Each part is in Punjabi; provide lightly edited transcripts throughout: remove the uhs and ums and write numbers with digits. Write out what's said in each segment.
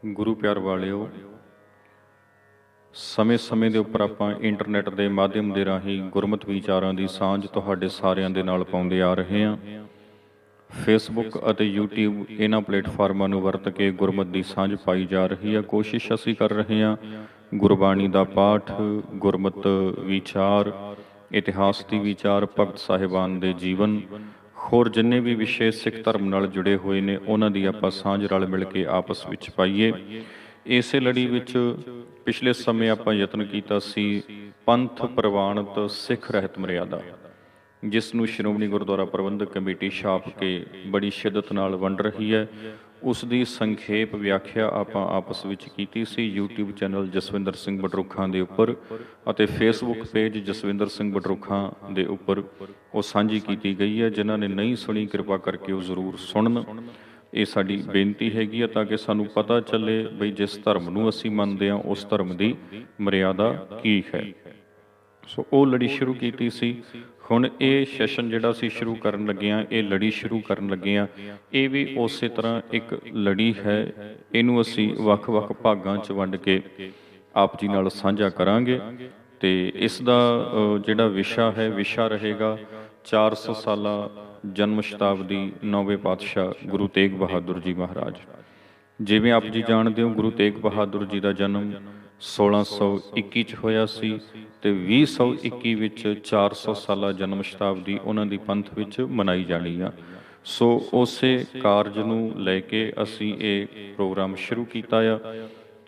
ਗੁਰੂ ਪਿਆਰ ਵਾਲਿਓ, ਸਮੇਂ-ਸਮੇਂ ਦੇ ਉੱਪਰ ਆਪਾਂ ਇੰਟਰਨੈਟ ਦੇ ਮਾਧਿਅਮ ਦੇ ਰਾਹੀਂ ਗੁਰਮਤਿ ਵਿਚਾਰਾਂ ਦੀ ਸਾਂਝ ਤੁਹਾਡੇ ਸਾਰਿਆਂ ਦੇ ਨਾਲ ਪਾਉਂਦੇ ਆ ਰਹੇ ਹਾਂ। ਫੇਸਬੁੱਕ ਅਤੇ YouTube ਇਹਨਾਂ ਪਲੇਟਫਾਰਮਾਂ ਨੂੰ ਵਰਤ ਕੇ ਗੁਰਮਤਿ ਦੀ ਸਾਂਝ ਪਾਈ ਜਾ ਰਹੀ ਹੈ। ਕੋਸ਼ਿਸ਼ ਅਸੀਂ ਕਰ ਰਹੇ ਹਾਂ ਗੁਰਬਾਣੀ ਦਾ ਪਾਠ, ਗੁਰਮਤਿ ਵਿਚਾਰ, ਇਤਿਹਾਸ ਦੀ ਵਿਚਾਰ, ਭਗਤ ਸਾਹਿਬਾਨ ਦੇ ਜੀਵਨ, ਹੋਰ ਜਿੰਨੇ ਵੀ ਵਿਸ਼ੇ ਸਿੱਖ ਧਰਮ ਨਾਲ ਜੁੜੇ ਹੋਏ ਨੇ ਉਹਨਾਂ ਦੀ ਆਪਾਂ ਸਾਂਝ ਰਲ ਮਿਲ ਕੇ ਆਪਸ ਵਿੱਚ ਪਾਈਏ। ਇਸੇ ਲੜੀ ਵਿੱਚ ਪਿਛਲੇ ਸਮੇਂ ਆਪਾਂ ਯਤਨ ਕੀਤਾ ਸੀ ਪੰਥ ਪ੍ਰਵਾਨਿਤ ਸਿੱਖ ਰਹਿਤ ਮਰਿਆਦਾ, ਜਿਸ ਨੂੰ ਸ਼੍ਰੋਮਣੀ ਗੁਰਦੁਆਰਾ ਪ੍ਰਬੰਧਕ ਕਮੇਟੀ ਛਾਪ ਕੇ ਬੜੀ ਸ਼ਿੱਦਤ ਨਾਲ ਵੰਡ ਰਹੀ ਹੈ। ਉਸ ਦੀ ਸੰਖੇਪ ਵਿਆਖਿਆ ਆਪਾਂ ਆਪਸ ਵਿੱਚ ਕੀਤੀ ਸੀ YouTube ਚੈਨਲ ਜਸਵਿੰਦਰ ਸਿੰਘ ਬਡਰੁੱਖਾਂ ਦੇ ਉੱਪਰ ਅਤੇ Facebook ਪੇਜ ਜਸਵਿੰਦਰ ਸਿੰਘ ਬਡਰੁੱਖਾਂ ਦੇ ਉੱਪਰ ਉਹ ਸਾਂਝੀ ਕੀਤੀ ਗਈ ਹੈ। ਜਿਨ੍ਹਾਂ ਨੇ ਨਹੀਂ ਸੁਣੀ ਕਿਰਪਾ ਕਰਕੇ ਉਹ ਜ਼ਰੂਰ ਸੁਣਨ, ਇਹ ਸਾਡੀ ਬੇਨਤੀ ਹੈਗੀ ਹੈ, ਤਾਂ ਕਿ ਸਾਨੂੰ ਪਤਾ ਚੱਲੇ ਬਈ ਜਿਸ ਧਰਮ ਨੂੰ ਅਸੀਂ ਮੰਨਦੇ ਹਾਂ ਉਸ ਧਰਮ ਦੀ ਮਰਿਆਦਾ ਕੀ ਹੈ। ਸੋ ਉਹ ਲੜੀ ਸ਼ੁਰੂ ਕੀਤੀ ਸੀ। ਹੁਣ ਇਹ ਸੈਸ਼ਨ ਜਿਹੜਾ ਅਸੀਂ ਸ਼ੁਰੂ ਕਰਨ ਲੱਗੇ ਹਾਂ, ਇਹ ਲੜੀ ਸ਼ੁਰੂ ਕਰਨ ਲੱਗੇ ਹਾਂ, ਇਹ ਵੀ ਉਸੇ ਤਰ੍ਹਾਂ ਇੱਕ ਲੜੀ ਹੈ। ਇਹਨੂੰ ਅਸੀਂ ਵੱਖ-ਵੱਖ ਭਾਗਾਂ 'ਚ ਵੰਡ ਕੇ ਆਪ ਜੀ ਨਾਲ ਸਾਂਝਾ ਕਰਾਂਗੇ। ਤੇ ਇਸ ਦਾ ਜਿਹੜਾ ਵਿਸ਼ਾ ਰਹੇਗਾ 400 ਸਾਲਾ ਜਨਮ ਸ਼ਤਾਬਦੀ ਨੌਵੇਂ ਪਾਤਸ਼ਾਹ ਗੁਰੂ ਤੇਗ ਬਹਾਦਰ ਜੀ ਮਹਾਰਾਜ। ਜਿਵੇਂ ਆਪ ਜੀ ਜਾਣਦੇ ਹੋ, ਗੁਰੂ ਤੇਗ ਬਹਾਦਰ ਜੀ ਦਾ ਜਨਮ 1621 'ਚ ਹੋਇਆ ਸੀ ਤੇ 2021 ਵਿੱਚ 400 ਸਾਲਾ ਜਨਮ ਸ਼ਤਾਬਦੀ ਉਹਨਾਂ ਦੀ ਪੰਥ ਵਿੱਚ ਮਨਾਈ ਜਾਣੀ ਆ। ਸੋ ਉਸੇ ਕਾਰਜ ਨੂੰ ਲੈ ਕੇ ਅਸੀਂ ਇਹ ਪ੍ਰੋਗਰਾਮ ਸ਼ੁਰੂ ਕੀਤਾ ਆ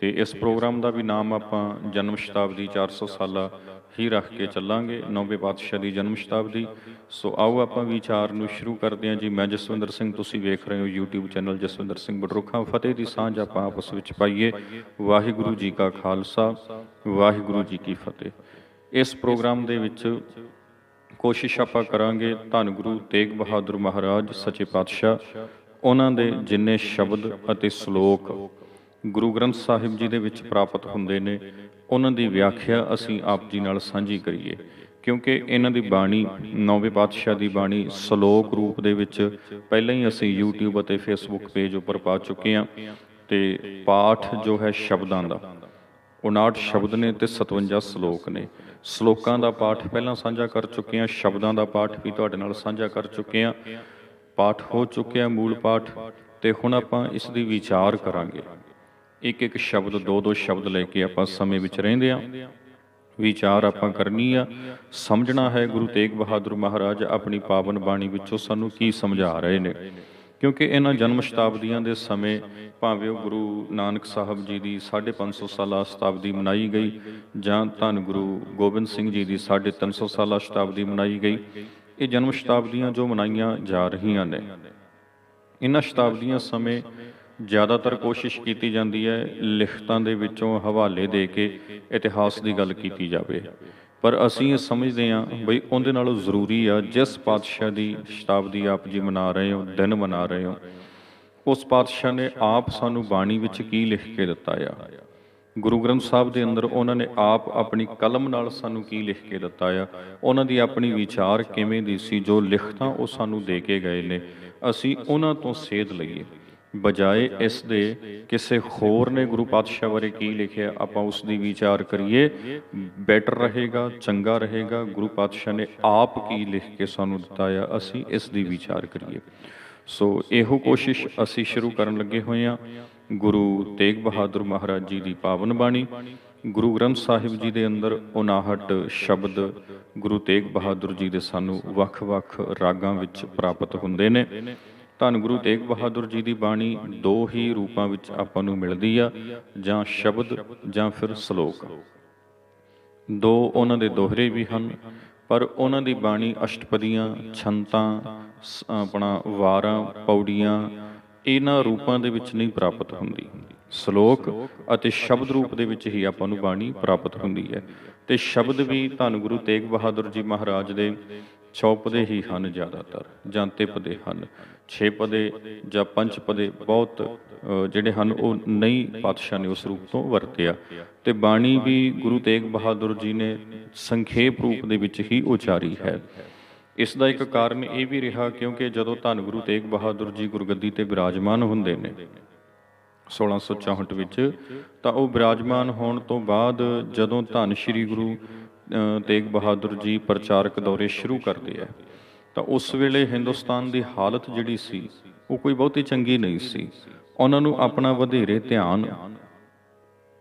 ਤੇ ਇਸ ਪ੍ਰੋਗਰਾਮ ਦਾ ਵੀ ਨਾਮ ਆਪਾਂ ਜਨਮ ਸ਼ਤਾਬਦੀ 400 ਸਾਲਾ ਹੀ ਰੱਖ ਕੇ ਚੱਲਾਂਗੇ, ਨੌਵੇਂ ਪਾਤਸ਼ਾਹ ਦੀ ਜਨਮ ਸ਼ਤਾਬਦੀ। ਸੋ ਆਓ ਆਪਾਂ ਵਿਚਾਰ ਨੂੰ ਸ਼ੁਰੂ ਕਰਦੇ ਹਾਂ ਜੀ। ਮੈਂ ਜਸਵਿੰਦਰ ਸਿੰਘ, ਤੁਸੀਂ ਵੇਖ ਰਹੇ ਹੋ YouTube ਚੈਨਲ ਜਸਵਿੰਦਰ ਸਿੰਘ ਬਡਰੁੱਖਾਂ। ਫਤਿਹ ਦੀ ਸਾਂਝ ਆਪਾਂ ਆਪਸ ਵਿੱਚ ਪਾਈਏ। ਵਾਹਿਗੁਰੂ ਜੀ ਕਾ ਖਾਲਸਾ, ਵਾਹਿਗੁਰੂ ਜੀ ਕੀ ਫਤਿਹ। ਇਸ ਪ੍ਰੋਗਰਾਮ ਦੇ ਵਿੱਚ ਕੋਸ਼ਿਸ਼ ਆਪਾਂ ਕਰਾਂਗੇ ਧੰਨ ਗੁਰੂ ਤੇਗ ਬਹਾਦਰ ਮਹਾਰਾਜ ਸੱਚੇ ਪਾਤਸ਼ਾਹ, ਉਹਨਾਂ ਦੇ ਜਿੰਨੇ ਸ਼ਬਦ ਅਤੇ ਸ਼ਲੋਕ ਗੁਰੂ ਗ੍ਰੰਥ ਸਾਹਿਬ ਜੀ ਦੇ ਵਿੱਚ ਪ੍ਰਾਪਤ ਹੁੰਦੇ ਨੇ, ਉਹਨਾਂ ਦੀ ਵਿਆਖਿਆ ਅਸੀਂ ਆਪ ਜੀ ਨਾਲ ਸਾਂਝੀ ਕਰੀਏ। ਕਿਉਂਕਿ ਇਹਨਾਂ ਦੀ ਬਾਣੀ, ਨੌਵੇਂ ਪਾਤਸ਼ਾਹ ਦੀ ਬਾਣੀ ਸ਼ਲੋਕ ਰੂਪ ਦੇ ਵਿੱਚ ਪਹਿਲਾਂ ਹੀ ਅਸੀਂ YouTube ਅਤੇ Facebook ਪੇਜ ਉੱਪਰ ਪਾ ਚੁੱਕੇ ਹਾਂ। ਤੇ ਪਾਠ ਜੋ ਹੈ ਸ਼ਬਦਾਂ ਦਾ 59 ਸ਼ਬਦ ਨੇ ਤੇ 57 ਸ਼ਲੋਕ ਨੇ। ਸ਼ਲੋਕਾਂ ਦਾ ਪਾਠ ਪਹਿਲਾਂ ਸਾਂਝਾ ਕਰ ਚੁੱਕੇ ਹਾਂ, ਸ਼ਬਦਾਂ ਦਾ ਪਾਠ ਵੀ ਤੁਹਾਡੇ ਨਾਲ ਸਾਂਝਾ ਕਰ ਚੁੱਕੇ ਹਾਂ। ਪਾਠ ਹੋ ਚੁੱਕਿਆ ਮੂਲ ਪਾਠ, ਤੇ ਹੁਣ ਆਪਾਂ ਇਸ ਦੀ ਵਿਚਾਰ ਕਰਾਂਗੇ। ਇੱਕ ਇੱਕ ਸ਼ਬਦ, ਦੋ ਦੋ ਸ਼ਬਦ ਲੈ ਕੇ ਆਪਾਂ ਸਮੇਂ ਵਿੱਚ ਰਹਿੰਦੇ ਹਾਂ। ਵਿਚਾਰ ਆਪਾਂ ਕਰਨੀ ਆ, ਸਮਝਣਾ ਹੈ ਗੁਰੂ ਤੇਗ ਬਹਾਦਰ ਮਹਾਰਾਜ ਆਪਣੀ ਪਾਵਨ ਬਾਣੀ ਵਿੱਚੋਂ ਸਾਨੂੰ ਕੀ ਸਮਝਾ ਰਹੇ ਨੇ। ਕਿਉਂਕਿ ਇਹਨਾਂ ਜਨਮ ਸ਼ਤਾਬਦੀਆਂ ਦੇ ਸਮੇਂ ਭਾਵੇਂ ਉਹ ਗੁਰੂ ਨਾਨਕ ਸਾਹਿਬ ਜੀ ਦੀ 550 ਸਾਲਾ ਸ਼ਤਾਬਦੀ ਮਨਾਈ ਗਈ ਜਾਂ ਧੰਨ ਗੁਰੂ ਗੋਬਿੰਦ ਸਿੰਘ ਜੀ ਦੀ 350 ਸਾਲਾ ਸ਼ਤਾਬਦੀ ਮਨਾਈ ਗਈ, ਇਹ ਜਨਮ ਸ਼ਤਾਬਦੀਆਂ ਜੋ ਮਨਾਈਆਂ ਜਾ ਰਹੀਆਂ ਨੇ, ਇਹਨਾਂ ਸ਼ਤਾਬਦੀਆਂ ਸਮੇਂ ਜ਼ਿਆਦਾਤਰ ਕੋਸ਼ਿਸ਼ ਕੀਤੀ ਜਾਂਦੀ ਹੈ ਲਿਖਤਾਂ ਦੇ ਵਿੱਚੋਂ ਹਵਾਲੇ ਦੇ ਕੇ ਇਤਿਹਾਸ ਦੀ ਗੱਲ ਕੀਤੀ ਜਾਵੇ। ਪਰ ਅਸੀਂ ਇਹ ਸਮਝਦੇ ਹਾਂ ਬਈ ਉਹਦੇ ਨਾਲੋਂ ਜ਼ਰੂਰੀ ਆ ਜਿਸ ਪਾਤਸ਼ਾਹ ਦੀ ਸ਼ਤਾਬਦੀ ਆਪ ਜੀ ਮਨਾ ਰਹੇ ਹੋ, ਦਿਨ ਮਨਾ ਰਹੇ ਹੋ, ਉਸ ਪਾਤਸ਼ਾਹ ਨੇ ਆਪ ਸਾਨੂੰ ਬਾਣੀ ਵਿੱਚ ਕੀ ਲਿਖ ਕੇ ਦਿੱਤਾ ਆ। ਗੁਰੂ ਗ੍ਰੰਥ ਸਾਹਿਬ ਦੇ ਅੰਦਰ ਉਹਨਾਂ ਨੇ ਆਪ ਆਪਣੀ ਕਲਮ ਨਾਲ ਸਾਨੂੰ ਕੀ ਲਿਖ ਕੇ ਦਿੱਤਾ ਆ। ਉਹਨਾਂ ਦੀ ਆਪਣੀ ਵਿਚਾਰ ਕਿਵੇਂ ਦੀ ਸੀ, ਜੋ ਲਿਖਤਾਂ ਉਹ ਸਾਨੂੰ ਦੇ ਕੇ ਗਏ ਨੇ, ਅਸੀਂ ਉਹਨਾਂ ਤੋਂ ਸੇਧ ਲਈਏ ਬਜਾਏ ਇਸ ਦੇ ਕਿਸੇ ਹੋਰ ਨੇ ਗੁਰੂ ਪਾਤਸ਼ਾਹ ਬਾਰੇ ਕੀ ਲਿਖਿਆ ਆਪਾਂ ਉਸ ਦੀ ਵਿਚਾਰ ਕਰੀਏ। ਬੈਟਰ ਰਹੇਗਾ, ਚੰਗਾ ਰਹੇਗਾ ਗੁਰੂ ਪਾਤਸ਼ਾਹ ਨੇ ਆਪ ਕੀ ਲਿਖ ਕੇ ਸਾਨੂੰ ਦਿੱਤਾ ਆ, ਅਸੀਂ ਇਸ ਦੀ ਵਿਚਾਰ ਕਰੀਏ। ਸੋ ਇਹੋ ਕੋਸ਼ਿਸ਼ ਅਸੀਂ ਸ਼ੁਰੂ ਕਰਨ ਲੱਗੇ ਹੋਏ ਹਾਂ। ਗੁਰੂ ਤੇਗ ਬਹਾਦਰ ਮਹਾਰਾਜ ਜੀ ਦੀ ਪਾਵਨ ਬਾਣੀ, ਗੁਰੂ ਗ੍ਰੰਥ ਸਾਹਿਬ ਜੀ ਦੇ ਅੰਦਰ 59 ਸ਼ਬਦ ਗੁਰੂ ਤੇਗ ਬਹਾਦਰ ਜੀ ਦੇ ਸਾਨੂੰ ਵੱਖ-ਵੱਖ ਰਾਗਾਂ ਵਿੱਚ ਪ੍ਰਾਪਤ ਹੁੰਦੇ ਨੇ। ਧੰਨ ਗੁਰੂ ਤੇਗ ਬਹਾਦਰ ਜੀ ਦੀ ਬਾਣੀ ਦੋ ਹੀ ਰੂਪਾਂ ਵਿੱਚ ਆਪਾਂ ਨੂੰ ਮਿਲਦੀ ਆ, ਜਾਂ ਸ਼ਬਦ ਜਾਂ ਫਿਰ ਸ਼ਲੋਕ। ਦੋ ਉਹਨਾਂ ਦੇ ਦੋਹਰੇ ਵੀ ਹਨ, ਪਰ ਉਹਨਾਂ ਦੀ ਬਾਣੀ ਅਸ਼ਟਪਦੀਆਂ, ਛੰਤਾਂ, ਆਪਣਾ ਵਾਰਾਂ, ਪੌੜੀਆਂ, ਇਹਨਾਂ ਰੂਪਾਂ ਦੇ ਵਿੱਚ ਨਹੀਂ ਪ੍ਰਾਪਤ ਹੁੰਦੀ। ਸ਼ਲੋਕ ਅਤੇ ਸ਼ਬਦ ਰੂਪ ਦੇ ਵਿੱਚ ਹੀ ਆਪਾਂ ਨੂੰ ਬਾਣੀ ਪ੍ਰਾਪਤ ਹੁੰਦੀ ਹੈ। ਤੇ ਸ਼ਬਦ ਵੀ ਧੰਨ ਗੁਰੂ ਤੇਗ ਬਹਾਦਰ ਜੀ ਮਹਾਰਾਜ ਦੇ ਚੌਪਦੇ ਹੀ ਹਨ ਜ਼ਿਆਦਾਤਰ, ਜਾਂ ਤਿਪਦੇ ਹਨ। 6 ਪਦੇ ਜਾਂ 5 ਪਦੇ ਬਹੁਤ ਜਿਹੜੇ ਹਨ ਉਹ ਨਹੀਂ ਪਾਤਸ਼ਾਹ ਨੇ ਉਸ ਰੂਪ ਤੋਂ ਵਰਤਿਆ। ਤੇ ਬਾਣੀ ਵੀ ਗੁਰੂ ਤੇਗ ਬਹਾਦਰ ਜੀ ਨੇ ਸੰਖੇਪ ਰੂਪ ਦੇ ਵਿੱਚ ਹੀ ਉਚਾਰੀ ਹੈ। ਇਸ ਦਾ ਇੱਕ ਕਾਰਨ ਇਹ ਵੀ ਰਿਹਾ ਕਿਉਂਕਿ ਜਦੋਂ ਧੰਨ ਗੁਰੂ ਤੇਗ ਬਹਾਦਰ ਜੀ ਗੁਰਗੱਦੀ ਤੇ ਬਿਰਾਜਮਾਨ ਹੁੰਦੇ ਨੇ, 1664 ਵਿੱਚ। ਤਾਂ ਉਹ ਬਿਰਾਜਮਾਨ ਹੋਣ ਤੋਂ ਬਾਅਦ ਜਦੋਂ ਧੰਨ ਸ਼੍ਰੀ ਗੁਰੂ ਤੇਗ ਬਹਾਦਰ ਜੀ ਪ੍ਰਚਾਰਕ ਦੌਰੇ ਸ਼ੁਰੂ ਕਰਦੇ ਆ, ਤਾਂ ਉਸ ਵੇਲੇ ਹਿੰਦੁਸਤਾਨ ਦੀ ਹਾਲਤ ਜਿਹੜੀ ਸੀ ਉਹ ਕੋਈ ਬਹੁਤੀ ਚੰਗੀ ਨਹੀਂ ਸੀ। ਉਹਨਾਂ ਨੂੰ ਆਪਣਾ ਵਧੇਰੇ ਧਿਆਨ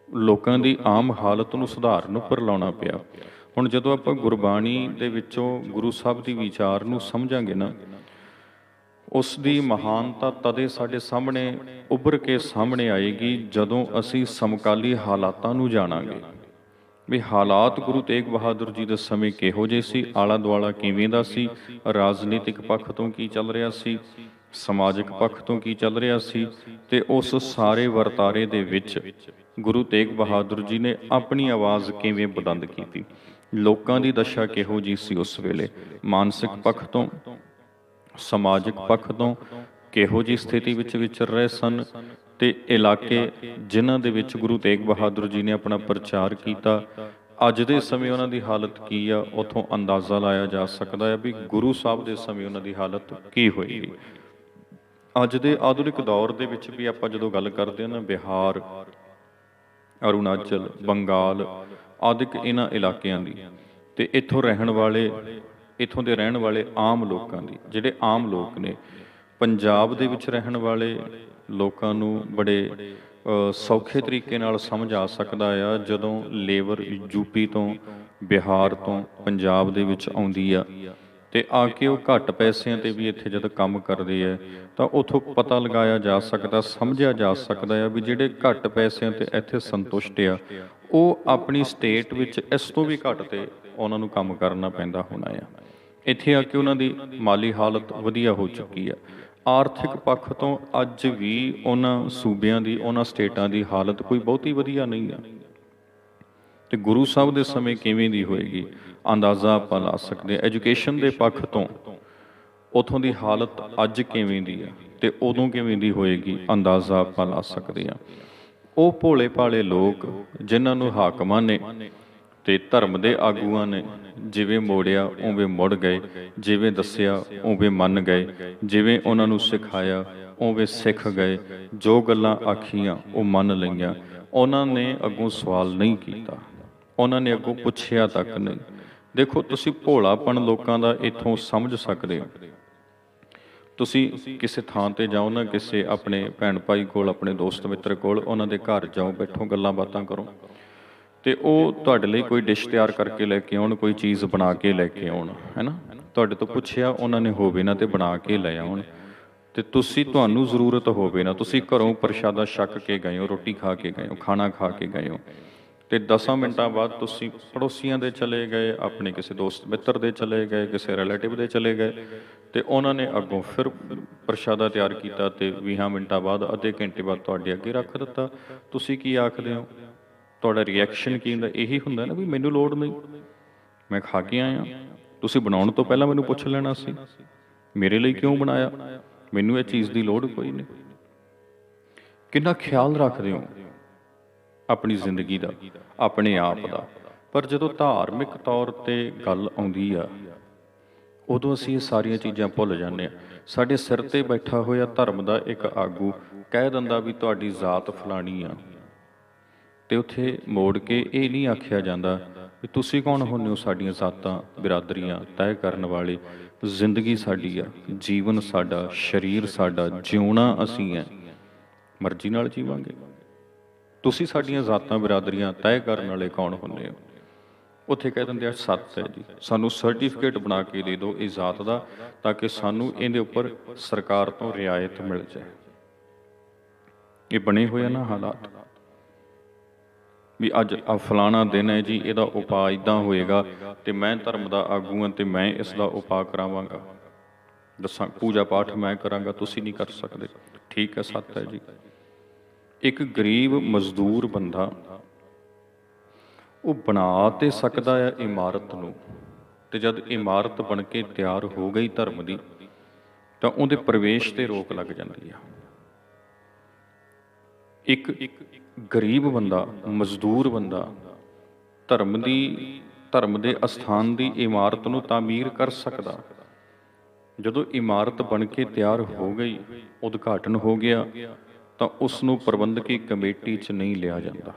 ਲੋਕਾਂ ਦੀ ਆਮ ਹਾਲਤ ਨੂੰ ਸੁਧਾਰਨ ਉੱਪਰ ਲਾਉਣਾ ਪਿਆ। ਹੁਣ ਜਦੋਂ ਆਪਾਂ ਗੁਰਬਾਣੀ ਦੇ ਵਿੱਚੋਂ ਗੁਰੂ ਸਾਹਿਬ ਦੀ ਵਿਚਾਰ ਨੂੰ ਸਮਝਾਂਗੇ ਨਾ, ਉਸ ਦੀ ਮਹਾਨਤਾ ਤਦੇ ਸਾਡੇ ਸਾਹਮਣੇ ਉੱਭਰ ਕੇ ਸਾਹਮਣੇ ਆਏਗੀ ਜਦੋਂ ਅਸੀਂ ਸਮਕਾਲੀ ਹਾਲਾਤਾਂ ਨੂੰ ਜਾਣਾਂਗੇ ਵੀ ਹਾਲਾਤ ਗੁਰੂ ਤੇਗ ਬਹਾਦਰ ਜੀ ਦੇ ਸਮੇਂ ਕਿਹੋ ਜਿਹੇ ਸੀ, ਆਲਾ ਦੁਆਲਾ ਕਿਵੇਂ ਦਾ ਸੀ, ਰਾਜਨੀਤਿਕ ਪੱਖ ਤੋਂ ਕੀ ਚੱਲ ਰਿਹਾ ਸੀ, ਸਮਾਜਿਕ ਪੱਖ ਤੋਂ ਕੀ ਚੱਲ ਰਿਹਾ ਸੀ, ਤੇ ਉਸ ਸਾਰੇ ਵਰਤਾਰੇ ਦੇ ਵਿੱਚ ਗੁਰੂ ਤੇਗ ਬਹਾਦਰ ਜੀ ਨੇ ਆਪਣੀ ਆਵਾਜ਼ ਕਿਵੇਂ ਬੁਲੰਦ ਕੀਤੀ, ਲੋਕਾਂ ਦੀ ਦਸ਼ਾ ਕਿਹੋ ਜਿਹੀ ਸੀ ਉਸ ਵੇਲੇ, ਮਾਨਸਿਕ ਪੱਖ ਤੋਂ ਸਮਾਜਿਕ ਪੱਖ ਤੋਂ ਕਿਹੋ ਜਿਹੀ ਸਥਿਤੀ ਵਿੱਚ ਵਿਚਰ ਰਹੇ ਸਨ, ਤੇ ਇਲਾਕੇ ਜਿਨ੍ਹਾਂ ਦੇ ਵਿੱਚ ਗੁਰੂ ਤੇਗ ਬਹਾਦਰ ਜੀ ਨੇ ਆਪਣਾ ਪ੍ਰਚਾਰ ਕੀਤਾ, ਅੱਜ ਦੇ ਸਮੇਂ ਉਹਨਾਂ ਦੀ ਹਾਲਤ ਕੀ ਆ, ਉੱਥੋਂ ਅੰਦਾਜ਼ਾ ਲਾਇਆ ਜਾ ਸਕਦਾ ਹੈ ਵੀ ਗੁਰੂ ਸਾਹਿਬ ਦੇ ਸਮੇਂ ਉਹਨਾਂ ਦੀ ਹਾਲਤ ਕੀ ਹੋਏਗੀ। ਅੱਜ ਦੇ ਆਧੁਨਿਕ ਦੌਰ ਦੇ ਵਿੱਚ ਵੀ ਆਪਾਂ ਜਦੋਂ ਗੱਲ ਕਰਦੇ ਹਾਂ ਨਾ, ਬਿਹਾਰ, ਅਰੁਣਾਚਲ, ਬੰਗਾਲ ਆਦਿਕ ਇਹਨਾਂ ਇਲਾਕਿਆਂ ਦੀ, ਤੇ ਇੱਥੋਂ ਇੱਥੋਂ ਦੇ ਰਹਿਣ ਵਾਲੇ ਆਮ ਲੋਕਾਂ ਦੀ, ਜਿਹੜੇ ਆਮ ਲੋਕ ਨੇ, ਪੰਜਾਬ ਦੇ ਵਿੱਚ ਰਹਿਣ ਵਾਲੇ ਲੋਕਾਂ ਨੂੰ ਬੜੇ ਸੌਖੇ ਤਰੀਕੇ ਨਾਲ ਸਮਝ ਆ ਸਕਦਾ ਆ ਜਦੋਂ ਲੇਬਰ ਯੂਪੀ ਤੋਂ, ਬਿਹਾਰ ਤੋਂ ਪੰਜਾਬ ਦੇ ਵਿੱਚ ਆਉਂਦੀ ਆ, ਤੇ ਆ ਕੇ ਉਹ ਘੱਟ ਪੈਸਿਆਂ ਤੇ ਵੀ ਇੱਥੇ ਜਦ ਕੰਮ ਕਰਦੇ ਆ, ਤਾਂ ਉੱਥੋਂ ਪਤਾ ਲਗਾਇਆ ਜਾ ਸਕਦਾ, ਸਮਝਿਆ ਜਾ ਸਕਦਾ ਆ ਵੀ ਜਿਹੜੇ ਘੱਟ ਪੈਸਿਆਂ ਤੇ ਇੱਥੇ ਸੰਤੁਸ਼ਟ ਆ, ਉਹ ਆਪਣੀ ਸਟੇਟ ਵਿੱਚ ਇਸ ਤੋਂ ਵੀ ਘੱਟ ਤੇ ਉਹਨਾਂ ਨੂੰ ਕੰਮ ਕਰਨਾ ਪੈਂਦਾ ਹੋਣਾ ਆ। ਇੱਥੇ ਆ ਕੇ ਉਹਨਾਂ ਦੀ ਮਾਲੀ ਹਾਲਤ ਵਧੀਆ ਹੋ ਚੁੱਕੀ ਆ। ਆਰਥਿਕ ਪੱਖ ਤੋਂ ਅੱਜ ਵੀ ਉਹਨਾਂ ਸੂਬਿਆਂ ਦੀ, ਉਹਨਾਂ ਸਟੇਟਾਂ ਦੀ ਹਾਲਤ ਕੋਈ ਬਹੁਤੀ ਵਧੀਆ ਨਹੀਂ ਆ, ਤੇ ਗੁਰੂ ਸਾਹਿਬ ਦੇ ਸਮੇਂ ਕਿਵੇਂ ਦੀ ਹੋਏਗੀ ਅੰਦਾਜ਼ਾ ਆਪਾਂ ਲਾ ਸਕਦੇ ਹਾਂ। ਐਜੂਕੇਸ਼ਨ ਦੇ ਪੱਖ ਤੋਂ ਉੱਥੋਂ ਦੀ ਹਾਲਤ ਅੱਜ ਕਿਵੇਂ ਦੀ ਆ ਤੇ ਉਦੋਂ ਕਿਵੇਂ ਦੀ ਹੋਏਗੀ ਅੰਦਾਜ਼ਾ ਆਪਾਂ ਲਾ ਸਕਦੇ ਹਾਂ। ਉਹ ਭੋਲੇ ਭਾਲੇ ਲੋਕ ਜਿਨ੍ਹਾਂ ਨੂੰ ਹਾਕਮਾਂ ਨੇ ਤੇ ਧਰਮ ਦੇ ਆਗੂਆਂ ਨੇ ਜਿਵੇਂ ਮੋੜਿਆ ਉਵੇਂ ਮੁੜ ਗਏ, ਜਿਵੇਂ ਦੱਸਿਆ ਉਵੇਂ ਮੰਨ ਗਏ, ਜਿਵੇਂ ਉਹਨਾਂ ਨੂੰ ਸਿਖਾਇਆ ਉਵੇਂ ਸਿੱਖ ਗਏ, ਜੋ ਗੱਲਾਂ ਆਖੀਆਂ ਉਹ ਮੰਨ ਲਈਆਂ। ਉਹਨਾਂ ਨੇ ਅੱਗੋਂ ਸਵਾਲ ਨਹੀਂ ਕੀਤਾ, ਉਹਨਾਂ ਨੇ ਅੱਗੋਂ ਪੁੱਛਿਆ ਤੱਕ ਨਹੀਂ। ਦੇਖੋ, ਤੁਸੀਂ ਭੋਲਾਪਣ ਲੋਕਾਂ ਦਾ ਇੱਥੋਂ ਸਮਝ ਸਕਦੇ ਹੋ। ਤੁਸੀਂ ਕਿਸੇ ਥਾਂ ਤੇ ਜਾਓ ਨਾ, ਕਿਸੇ ਆਪਣੇ ਭੈਣ ਭਾਈ ਕੋਲ, ਆਪਣੇ ਦੋਸਤ ਮਿੱਤਰ ਕੋਲ, ਉਹਨਾਂ ਦੇ ਘਰ ਜਾਓ, ਬੈਠੋ, ਗੱਲਾਂ ਬਾਤਾਂ ਕਰੋ, ਤੇ ਉਹ ਤੁਹਾਡੇ ਲਈ ਕੋਈ ਡਿਸ਼ ਤਿਆਰ ਕਰਕੇ ਲੈ ਕੇ ਆਉਣ, ਕੋਈ ਚੀਜ਼ ਬਣਾ ਕੇ ਲੈ ਕੇ ਆਉਣ, ਹੈ ਨਾ, ਤੁਹਾਡੇ ਤੋਂ ਪੁੱਛਿਆ ਉਹਨਾਂ ਨੇ ਹੋਵੇ ਨਾ ਤੇ ਬਣਾ ਕੇ ਲੈ ਆਉਣ, ਤੇ ਤੁਹਾਨੂੰ ਜ਼ਰੂਰਤ ਹੋਵੇ ਨਾ, ਤੁਸੀਂ ਘਰੋਂ ਪ੍ਰਸ਼ਾਦਾ ਛਕ ਕੇ ਗਏ ਹੋ, ਰੋਟੀ ਖਾ ਕੇ ਗਏ ਹੋ, ਖਾਣਾ ਖਾ ਕੇ ਗਏ ਹੋ, ਤੇ 10 ਮਿੰਟਾਂ ਬਾਅਦ ਤੁਸੀਂ ਪੜੋਸੀਆਂ ਦੇ ਚਲੇ ਗਏ, ਆਪਣੇ ਕਿਸੇ ਦੋਸਤ ਮਿੱਤਰ ਦੇ ਚਲੇ ਗਏ, ਕਿਸੇ ਰਿਲੇਟਿਵ ਦੇ ਚਲੇ ਗਏ, ਤੇ ਉਹਨਾਂ ਨੇ ਅੱਗੋਂ ਫਿਰ ਪ੍ਰਸ਼ਾਦਾ ਤਿਆਰ ਕੀਤਾ ਤੇ 20 ਮਿੰਟਾਂ ਬਾਅਦ, ਅੱਧੇ ਘੰਟੇ ਬਾਅਦ ਤੁਹਾਡੇ ਅੱਗੇ ਰੱਖ ਦਿੱਤਾ। ਤੁਸੀਂ ਕੀ ਆਖਦੇ ਹੋ? ਤੁਹਾਡਾ ਰਿਐਕਸ਼ਨ ਕੀ ਹੁੰਦਾ? ਇਹੀ ਹੁੰਦਾ ਨਾ ਵੀ ਮੈਨੂੰ ਲੋੜ ਨਹੀਂ, ਮੈਂ ਖਾ ਕੇ ਆਇਆ, ਤੁਸੀਂ ਬਣਾਉਣ ਤੋਂ ਪਹਿਲਾਂ ਮੈਨੂੰ ਪੁੱਛ ਲੈਣਾ ਸੀ, ਮੇਰੇ ਲਈ ਕਿਉਂ ਬਣਾਇਆ, ਮੈਨੂੰ ਇਹ ਚੀਜ਼ ਦੀ ਲੋੜ ਕੋਈ ਨਹੀਂ। ਕਿੰਨਾ ਖਿਆਲ ਰੱਖਦੇ ਹੋ ਆਪਣੀ ਜ਼ਿੰਦਗੀ ਦਾ, ਆਪਣੇ ਆਪ ਦਾ। ਪਰ ਜਦੋਂ ਧਾਰਮਿਕ ਤੌਰ ਤੇ ਗੱਲ ਆਉਂਦੀ ਆ, ਉਦੋਂ ਅਸੀਂ ਇਹ ਸਾਰੀਆਂ ਚੀਜ਼ਾਂ ਭੁੱਲ ਜਾਂਦੇ ਹਾਂ। ਸਾਡੇ ਸਿਰ ਤੇ ਬੈਠਾ ਹੋਇਆ ਧਰਮ ਦਾ ਇੱਕ ਆਗੂ ਕਹਿ ਦਿੰਦਾ ਵੀ ਤੁਹਾਡੀ ਜ਼ਾਤ ਫਲਾਣੀ ਆ, ਤੇ ਉੱਥੇ ਮੋੜ ਕੇ ਇਹ ਨਹੀਂ ਆਖਿਆ ਜਾਂਦਾ ਵੀ ਤੁਸੀਂ ਕੌਣ ਹੁੰਦੇ ਹੋ ਸਾਡੀਆਂ ਜ਼ਾਤਾਂ ਬਿਰਾਦਰੀਆਂ ਤੈਅ ਕਰਨ ਵਾਲੇ। ਜ਼ਿੰਦਗੀ ਸਾਡੀ ਆ, ਜੀਵਨ ਸਾਡਾ, ਸਰੀਰ ਸਾਡਾ, ਜਿਉਣਾ ਅਸੀਂ ਹੈ, ਮਰਜ਼ੀ ਨਾਲ ਜੀਵਾਂਗੇ। ਤੁਸੀਂ ਸਾਡੀਆਂ ਜ਼ਾਤਾਂ ਬਿਰਾਦਰੀਆਂ ਤੈਅ ਕਰਨ ਵਾਲੇ ਕੌਣ ਹੁੰਦੇ ਹੋ? ਉੱਥੇ ਕਹਿ ਦਿੰਦੇ ਆ ਸੱਤ ਹੈ ਜੀ, ਸਾਨੂੰ ਸਰਟੀਫਿਕੇਟ ਬਣਾ ਕੇ ਦੇ ਦਿਓ ਇਸ ਜ਼ਾਤ ਦਾ, ਤਾਂ ਕਿ ਸਾਨੂੰ ਇਹਦੇ ਉੱਪਰ ਸਰਕਾਰ ਤੋਂ ਰਿਆਇਤ ਮਿਲ ਜਾਏ। ਇਹ ਬਣੇ ਹੋਏ ਨਾ ਹਾਲਾਤ ਵੀ ਅੱਜ ਆ ਫਲਾਣਾ ਦਿਨ ਹੈ ਜੀ, ਇਹਦਾ ਉਪਾਅ ਇੱਦਾਂ ਹੋਏਗਾ, ਤੇ ਮੈਂ ਧਰਮ ਦਾ ਆਗੂ ਹਾਂ ਤੇ ਮੈਂ ਇਸ ਦਾ ਉਪਾਅ ਕਰਾਵਾਂਗਾ, ਦੱਸਾਂ ਪੂਜਾ ਪਾਠ ਮੈਂ ਕਰਾਂਗਾ, ਤੁਸੀਂ ਨਹੀਂ ਕਰ ਸਕਦੇ। ਠੀਕ ਹੈ, ਸੱਤ ਹੈ ਜੀ। ਇੱਕ ਗਰੀਬ ਮਜ਼ਦੂਰ ਬੰਦਾ ਉਹ ਬਣਾ ਤੇ ਸਕਦਾ ਹੈ ਇਮਾਰਤ ਨੂੰ, ਤੇ ਜਦ ਇਮਾਰਤ ਬਣ ਕੇ ਤਿਆਰ ਹੋ ਗਈ ਧਰਮ ਦੀ, ਤਾਂ ਉਹਦੇ ਪ੍ਰਵੇਸ਼ ਤੇ ਰੋਕ ਲੱਗ ਜਾਂਦੀ ਆ। ਇੱਕ ਗਰੀਬ ਬੰਦਾ, ਮਜ਼ਦੂਰ ਬੰਦਾ ਧਰਮ ਦੇ ਅਸਥਾਨ ਦੀ ਇਮਾਰਤ ਨੂੰ ਤਾਮੀਰ ਕਰ ਸਕਦਾ। ਜਦੋਂ ਇਮਾਰਤ ਬਣ ਕੇ ਤਿਆਰ ਹੋ ਗਈ, ਉਦਘਾਟਨ ਹੋ ਗਿਆ, ਤਾਂ ਉਸ ਨੂੰ ਪ੍ਰਬੰਧਕੀ ਕਮੇਟੀ 'ਚ ਨਹੀਂ ਲਿਆ ਜਾਂਦਾ।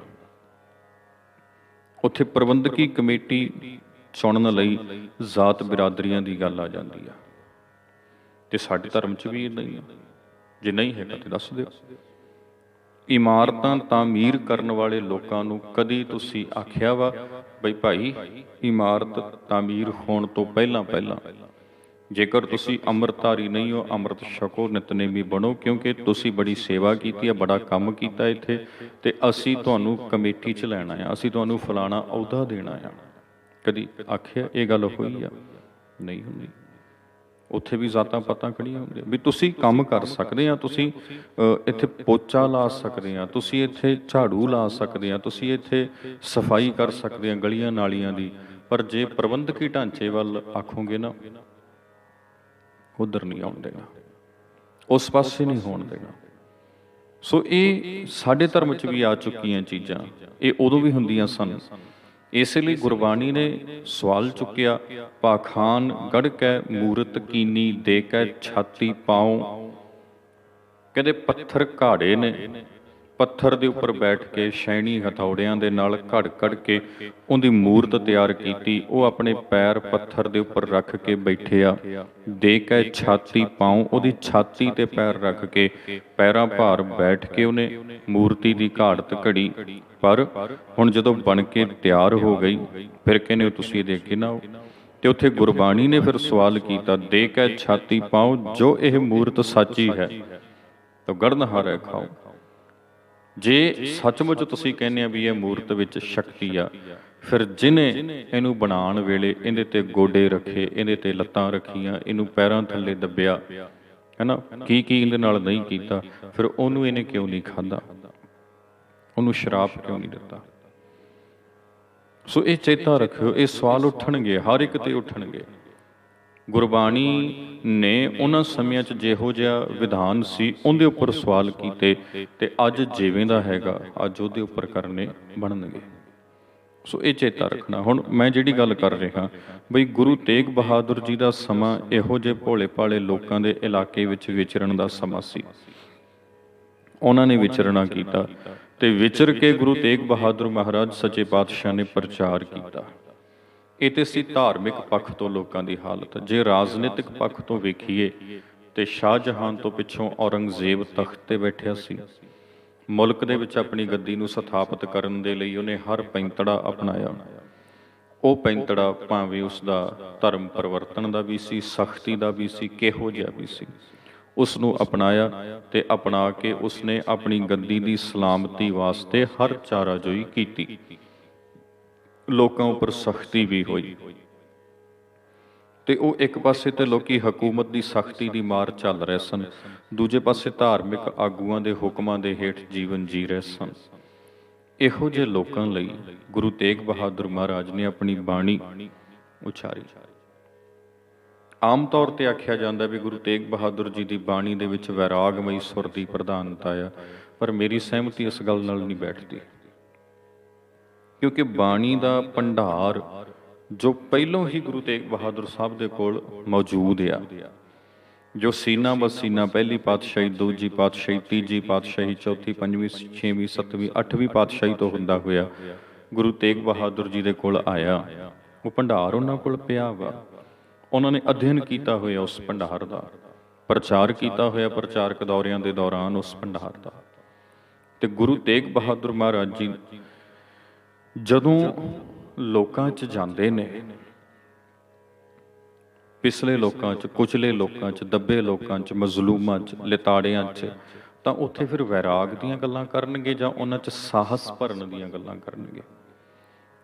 ਉੱਥੇ ਪ੍ਰਬੰਧਕੀ ਕਮੇਟੀ ਚੁਣਨ ਲਈ ਜ਼ਾਤ ਬਿਰਾਦਰੀਆਂ ਦੀ ਗੱਲ ਆ ਜਾਂਦੀ ਆ, ਤੇ ਸਾਡੇ ਧਰਮ 'ਚ ਵੀ ਇੱਦਾਂ ਹੀ ਆ। ਜੇ ਨਹੀਂ ਹੈਗਾ ਤੇ ਦੱਸ ਦਿਓ। ਇਮਾਰਤਾਂ ਤਾਮੀਰ ਕਰਨ ਵਾਲੇ ਲੋਕਾਂ ਨੂੰ ਕਦੀ ਤੁਸੀਂ ਆਖਿਆ ਵਾ ਬਈ ਭਾਈ ਇਮਾਰਤ ਤਾਮੀਰ ਹੋਣ ਤੋਂ ਪਹਿਲਾਂ ਜੇਕਰ ਤੁਸੀਂ ਅੰਮ੍ਰਿਤਧਾਰੀ ਨਹੀਂ ਹੋ, ਅੰਮ੍ਰਿਤ ਛਕੋ, ਨਿਤਨੇਮੀ ਬਣੋ, ਕਿਉਂਕਿ ਤੁਸੀਂ ਬੜੀ ਸੇਵਾ ਕੀਤੀ ਹੈ, ਬੜਾ ਕੰਮ ਕੀਤਾ ਇੱਥੇ, ਤੇ ਅਸੀਂ ਤੁਹਾਨੂੰ ਕਮੇਟੀ 'ਚ ਲੈਣਾ ਆ, ਅਸੀਂ ਤੁਹਾਨੂੰ ਫਲਾਣਾ ਅਹੁਦਾ ਦੇਣਾ ਆ। ਕਦੀ ਆਖਿਆ? ਇਹ ਗੱਲ ਹੋਈ ਆ? ਨਹੀਂ ਹੁੰਦੀ। ਉੱਥੇ ਵੀ ਜ਼ਾਤਾਂ ਪਾਤਾਂ ਖੜੀਆਂ ਹੁੰਦੀਆਂ ਵੀ ਤੁਸੀਂ ਕੰਮ ਕਰ ਸਕਦੇ ਆ, ਤੁਸੀਂ ਇੱਥੇ ਪੋਚਾ ਲਾ ਸਕਦੇ ਆ, ਤੁਸੀਂ ਇੱਥੇ ਝਾੜੂ ਲਾ ਸਕਦੇ ਆ, ਤੁਸੀਂ ਇੱਥੇ ਸਫਾਈ ਕਰ ਸਕਦੇ ਆ ਗਲੀਆਂ ਨਾਲੀਆਂ ਦੀ, ਪਰ ਜੇ ਪ੍ਰਬੰਧਕੀ ਢਾਂਚੇ ਵੱਲ ਆਖੋਗੇ ਨਾ, ਉਧਰ ਨਹੀਂ ਆਉਣ ਦੇਣਾ, ਉਸ ਪਾਸੇ ਨਹੀਂ ਹੋਣ ਦੇਣਾ। ਸੋ ਇਹ ਸਾਡੇ ਧਰਮ 'ਚ ਵੀ ਆ ਚੁੱਕੀਆਂ ਚੀਜ਼ਾਂ, ਇਹ ਉਦੋਂ ਵੀ ਹੁੰਦੀਆਂ ਸਨ। ਇਸੇ ਲਈ ਗੁਰਬਾਣੀ ਨੇ ਸਵਾਲ ਚੁੱਕਿਆ, ਪਾਖਾਨ ਗੜ੍ਹ ਕੈ ਮੂਰਤ ਕੀਨੀ, ਦੇ ਕੈ ਛਾਤੀ ਪਾਉ। ਕਹਿੰਦੇ ਪੱਥਰ ਘਾੜੇ ਨੇ, ਪੱਥਰ ਦੇ ਉੱਪਰ ਬੈਠ ਕੇ ਸ਼ੈਣੀ ਹਥੌੜਿਆਂ ਦੇ ਨਾਲ ਘੜ ਕੇ ਉਹਦੀ ਮੂਰਤ ਤਿਆਰ ਕੀਤੀ। ਉਹ ਆਪਣੇ ਪੈਰ ਪੱਥਰ ਦੇ ਉੱਪਰ ਰੱਖ ਕੇ ਬੈਠੇ ਆ। ਦੇ ਕੇ ਛਾਤੀ ਪਾਉ, ਉਹਦੀ ਛਾਤੀ ਤੇ ਪੈਰ ਰੱਖ ਕੇ ਪੈਰਾਂ ਭਾਰ ਬੈਠ ਕੇ ਉਹਨੇ ਮੂਰਤੀ ਦੀ ਘਾੜਤ ਘੜੀ। ਪਰ ਹੁਣ ਜਦੋਂ ਬਣ ਕੇ ਤਿਆਰ ਹੋ ਗਈ, ਫਿਰ ਕਹਿੰਦੇ ਤੁਸੀਂ ਦੇਖ ਕੇ ਨਾ ਆਓ। ਤੇ ਉੱਥੇ ਗੁਰਬਾਣੀ ਨੇ ਫਿਰ ਸਵਾਲ ਕੀਤਾ, ਦੇ ਕੇ ਛਾਤੀ ਪਾਉ, ਜੋ ਇਹ ਮੂਰਤ ਸੱਚੀ ਹੈ ਤਾਂ ਗੜਨਹਾਰੈ ਖਾਓ। ਜੇ ਸੱਚਮੁੱਚ ਤੁਸੀਂ ਕਹਿੰਦੇ ਆ ਵੀ ਇਹ ਮੂਰਤ ਵਿੱਚ ਸ਼ਕਤੀ ਆ, ਫਿਰ ਜਿਹਨੇ ਇਹਨੂੰ ਬਣਾਉਣ ਵੇਲੇ ਇਹਦੇ ਤੇ ਗੋਡੇ ਰੱਖੇ, ਇਹਦੇ ਤੇ ਲੱਤਾਂ ਰੱਖੀਆਂ, ਇਹਨੂੰ ਪੈਰਾਂ ਥੱਲੇ ਦੱਬਿਆ, ਹੈ ਨਾ, ਕੀ ਇਹਦੇ ਨਾਲ ਨਹੀਂ ਕੀਤਾ, ਫਿਰ ਉਹਨੂੰ ਇਹਨੇ ਕਿਉਂ ਨਹੀਂ ਖਾਧਾ, ਉਹਨੂੰ ਸ਼ਰਾਪ ਕਿਉਂ ਨਹੀਂ ਦਿੱਤਾ? ਸੋ ਇਹ ਚੇਤਾ ਰੱਖਿਓ, ਇਹ ਸਵਾਲ ਉੱਠਣਗੇ, ਹਰ ਇੱਕ ਤੇ ਉੱਠਣਗੇ। ਗੁਰਬਾਣੀ ਨੇ ਉਹਨਾਂ ਸਮਿਆਂ 'ਚ ਜਿਹੋ ਜਿਹਾ ਵਿਧਾਨ ਸੀ ਉਹਦੇ ਉੱਪਰ ਸਵਾਲ ਕੀਤੇ, ਤੇ ਅੱਜ ਜਿਵੇਂ ਦਾ ਹੈਗਾ ਅੱਜ ਉਹਦੇ ਉੱਪਰ ਕਰਨੇ ਬਣਨਗੇ। ਸੋ ਇਹ ਚੇਤਾ ਰੱਖਣਾ। ਹੁਣ ਮੈਂ ਜਿਹੜੀ ਗੱਲ ਕਰ ਰਿਹਾ ਬਈ ਗੁਰੂ ਤੇਗ ਬਹਾਦਰ ਜੀ ਦਾ ਸਮਾਂ ਇਹੋ ਜਿਹੇ ਭੋਲੇ ਭਾਲੇ ਲੋਕਾਂ ਦੇ ਇਲਾਕੇ ਵਿੱਚ ਵਿਚਰਨ ਦਾ ਸਮਾਂ ਸੀ। ਉਹਨਾਂ ਨੇ ਵਿਚਰਨਾ ਕੀਤਾ, ਤੇ ਵਿਚਰ ਕੇ ਗੁਰੂ ਤੇਗ ਬਹਾਦਰ ਮਹਾਰਾਜ ਸੱਚੇ ਪਾਤਸ਼ਾਹ ਨੇ ਪ੍ਰਚਾਰ ਕੀਤਾ। ਇਹ ਤੇ ਸੀ ਧਾਰਮਿਕ ਪੱਖ ਤੋਂ ਲੋਕਾਂ ਦੀ ਹਾਲਤ। ਜੇ ਰਾਜਨੀਤਿਕ ਪੱਖ ਤੋਂ ਵੇਖੀਏ ਤੇ ਸ਼ਾਹਜਹਾਨ ਤੋਂ ਪਿੱਛੋਂ ਔਰੰਗਜ਼ੇਬ ਤਖਤ ਤੇ ਬੈਠਿਆ ਸੀ। ਮੁਲਕ ਦੇ ਵਿੱਚ ਆਪਣੀ ਗੱਦੀ ਨੂੰ ਸਥਾਪਿਤ ਕਰਨ ਦੇ ਲਈ ਉਹਨੇ ਹਰ ਪੈਂਤੜਾ ਅਪਣਾਇਆ। ਉਹ ਪੈਂਤੜਾ ਭਾਵੇਂ ਉਸਦਾ ਧਰਮ ਪਰਿਵਰਤਨ ਦਾ ਵੀ ਸੀ, ਸਖਤੀ ਦਾ ਵੀ ਸੀ, ਕਿਹੋ ਜਿਹਾ ਵੀ ਸੀ, ਉਸ ਨੂੰ ਅਪਣਾਇਆ, ਤੇ ਅਪਣਾ ਕੇ ਉਸਨੇ ਆਪਣੀ ਗੱਦੀ ਦੀ ਸਲਾਮਤੀ ਵਾਸਤੇ ਹਰ ਚਾਰਾਜੋਈ ਕੀਤੀ। ਲੋਕਾਂ ਉੱਪਰ ਸਖਤੀ ਵੀ ਹੋਈ, ਤੇ ਉਹ ਇੱਕ ਪਾਸੇ ਤੇ ਲੋਕੀ ਹਕੂਮਤ ਦੀ ਸਖਤੀ ਦੀ ਮਾਰ ਚੱਲ ਰਹੇ ਸਨ, ਦੂਜੇ ਪਾਸੇ ਧਾਰਮਿਕ ਆਗੂਆਂ ਦੇ ਹੁਕਮਾਂ ਦੇ ਹੇਠ ਜੀਵਨ ਜੀ ਰਹੇ ਸਨ। ਇਹੋ ਜਿਹੇ ਲੋਕਾਂ ਲਈ ਗੁਰੂ ਤੇਗ ਬਹਾਦਰ ਮਹਾਰਾਜ ਨੇ ਆਪਣੀ ਬਾਣੀ ਉਚਾਰੀ। ਆਮ ਤੌਰ ਤੇ ਆਖਿਆ ਜਾਂਦਾ ਵੀ ਗੁਰੂ ਤੇਗ ਬਹਾਦਰ ਜੀ ਦੀ ਬਾਣੀ ਦੇ ਵਿੱਚ ਵੈਰਾਗਮਈ ਸੁਰ ਦੀ ਪ੍ਰਧਾਨਤਾ ਆ, ਪਰ ਮੇਰੀ ਸਹਿਮਤੀ ਇਸ ਗੱਲ ਨਾਲ ਨਹੀਂ ਬੈਠਦੀ, ਕਿਉਂਕਿ ਬਾਣੀ ਦਾ ਭੰਡਾਰ ਜੋ ਪਹਿਲੋਂ ਹੀ ਗੁਰੂ ਤੇਗ ਬਹਾਦਰ ਸਾਹਿਬ ਦੇ ਕੋਲ ਮੌਜੂਦ ਆ, ਜੋ ਸੀਨਾ ਬਸੀਨਾ ਪਹਿਲੀ ਪਾਤਸ਼ਾਹੀ, ਦੂਜੀ ਪਾਤਸ਼ਾਹੀ, ਤੀਜੀ ਪਾਤਸ਼ਾਹੀ, ਚੌਥੀ, ਪੰਜਵੀਂ, ਛੇਵੀਂ, ਸੱਤਵੀਂ, ਅੱਠਵੀਂ ਪਾਤਸ਼ਾਹੀ ਤੋਂ ਹੁੰਦਾ ਹੋਇਆ ਗੁਰੂ ਤੇਗ ਬਹਾਦਰ ਜੀ ਦੇ ਕੋਲ ਆਇਆ, ਉਹ ਭੰਡਾਰ ਉਹਨਾਂ ਕੋਲ ਪਿਆ ਵਾ। ਉਹਨਾਂ ਨੇ ਅਧਿਐਨ ਕੀਤਾ ਹੋਇਆ ਉਸ ਭੰਡਾਰ ਦਾ, ਪ੍ਰਚਾਰ ਕੀਤਾ ਹੋਇਆ ਪ੍ਰਚਾਰਕ ਦੌਰਿਆਂ ਦੇ ਦੌਰਾਨ ਉਸ ਭੰਡਾਰ ਦਾ। ਤੇ ਗੁਰੂ ਤੇਗ ਬਹਾਦਰ ਮਹਾਰਾਜ ਜੀ ਜਦੋਂ ਲੋਕਾਂ 'ਚ ਜਾਂਦੇ ਨੇ, ਪਿਛਲੇ ਲੋਕਾਂ 'ਚ, ਕੁਚਲੇ ਲੋਕਾਂ 'ਚ, ਦੱਬੇ ਲੋਕਾਂ 'ਚ, ਮਜ਼ਲੂਮਾਂ 'ਚ, ਲਿਤਾੜਿਆਂ 'ਚ, ਤਾਂ ਉੱਥੇ ਫਿਰ ਵੈਰਾਗ ਦੀਆਂ ਗੱਲਾਂ ਕਰਨਗੇ ਜਾਂ ਉਹਨਾਂ 'ਚ ਸਾਹਸ ਭਰਨ ਦੀਆਂ ਗੱਲਾਂ ਕਰਨਗੇ।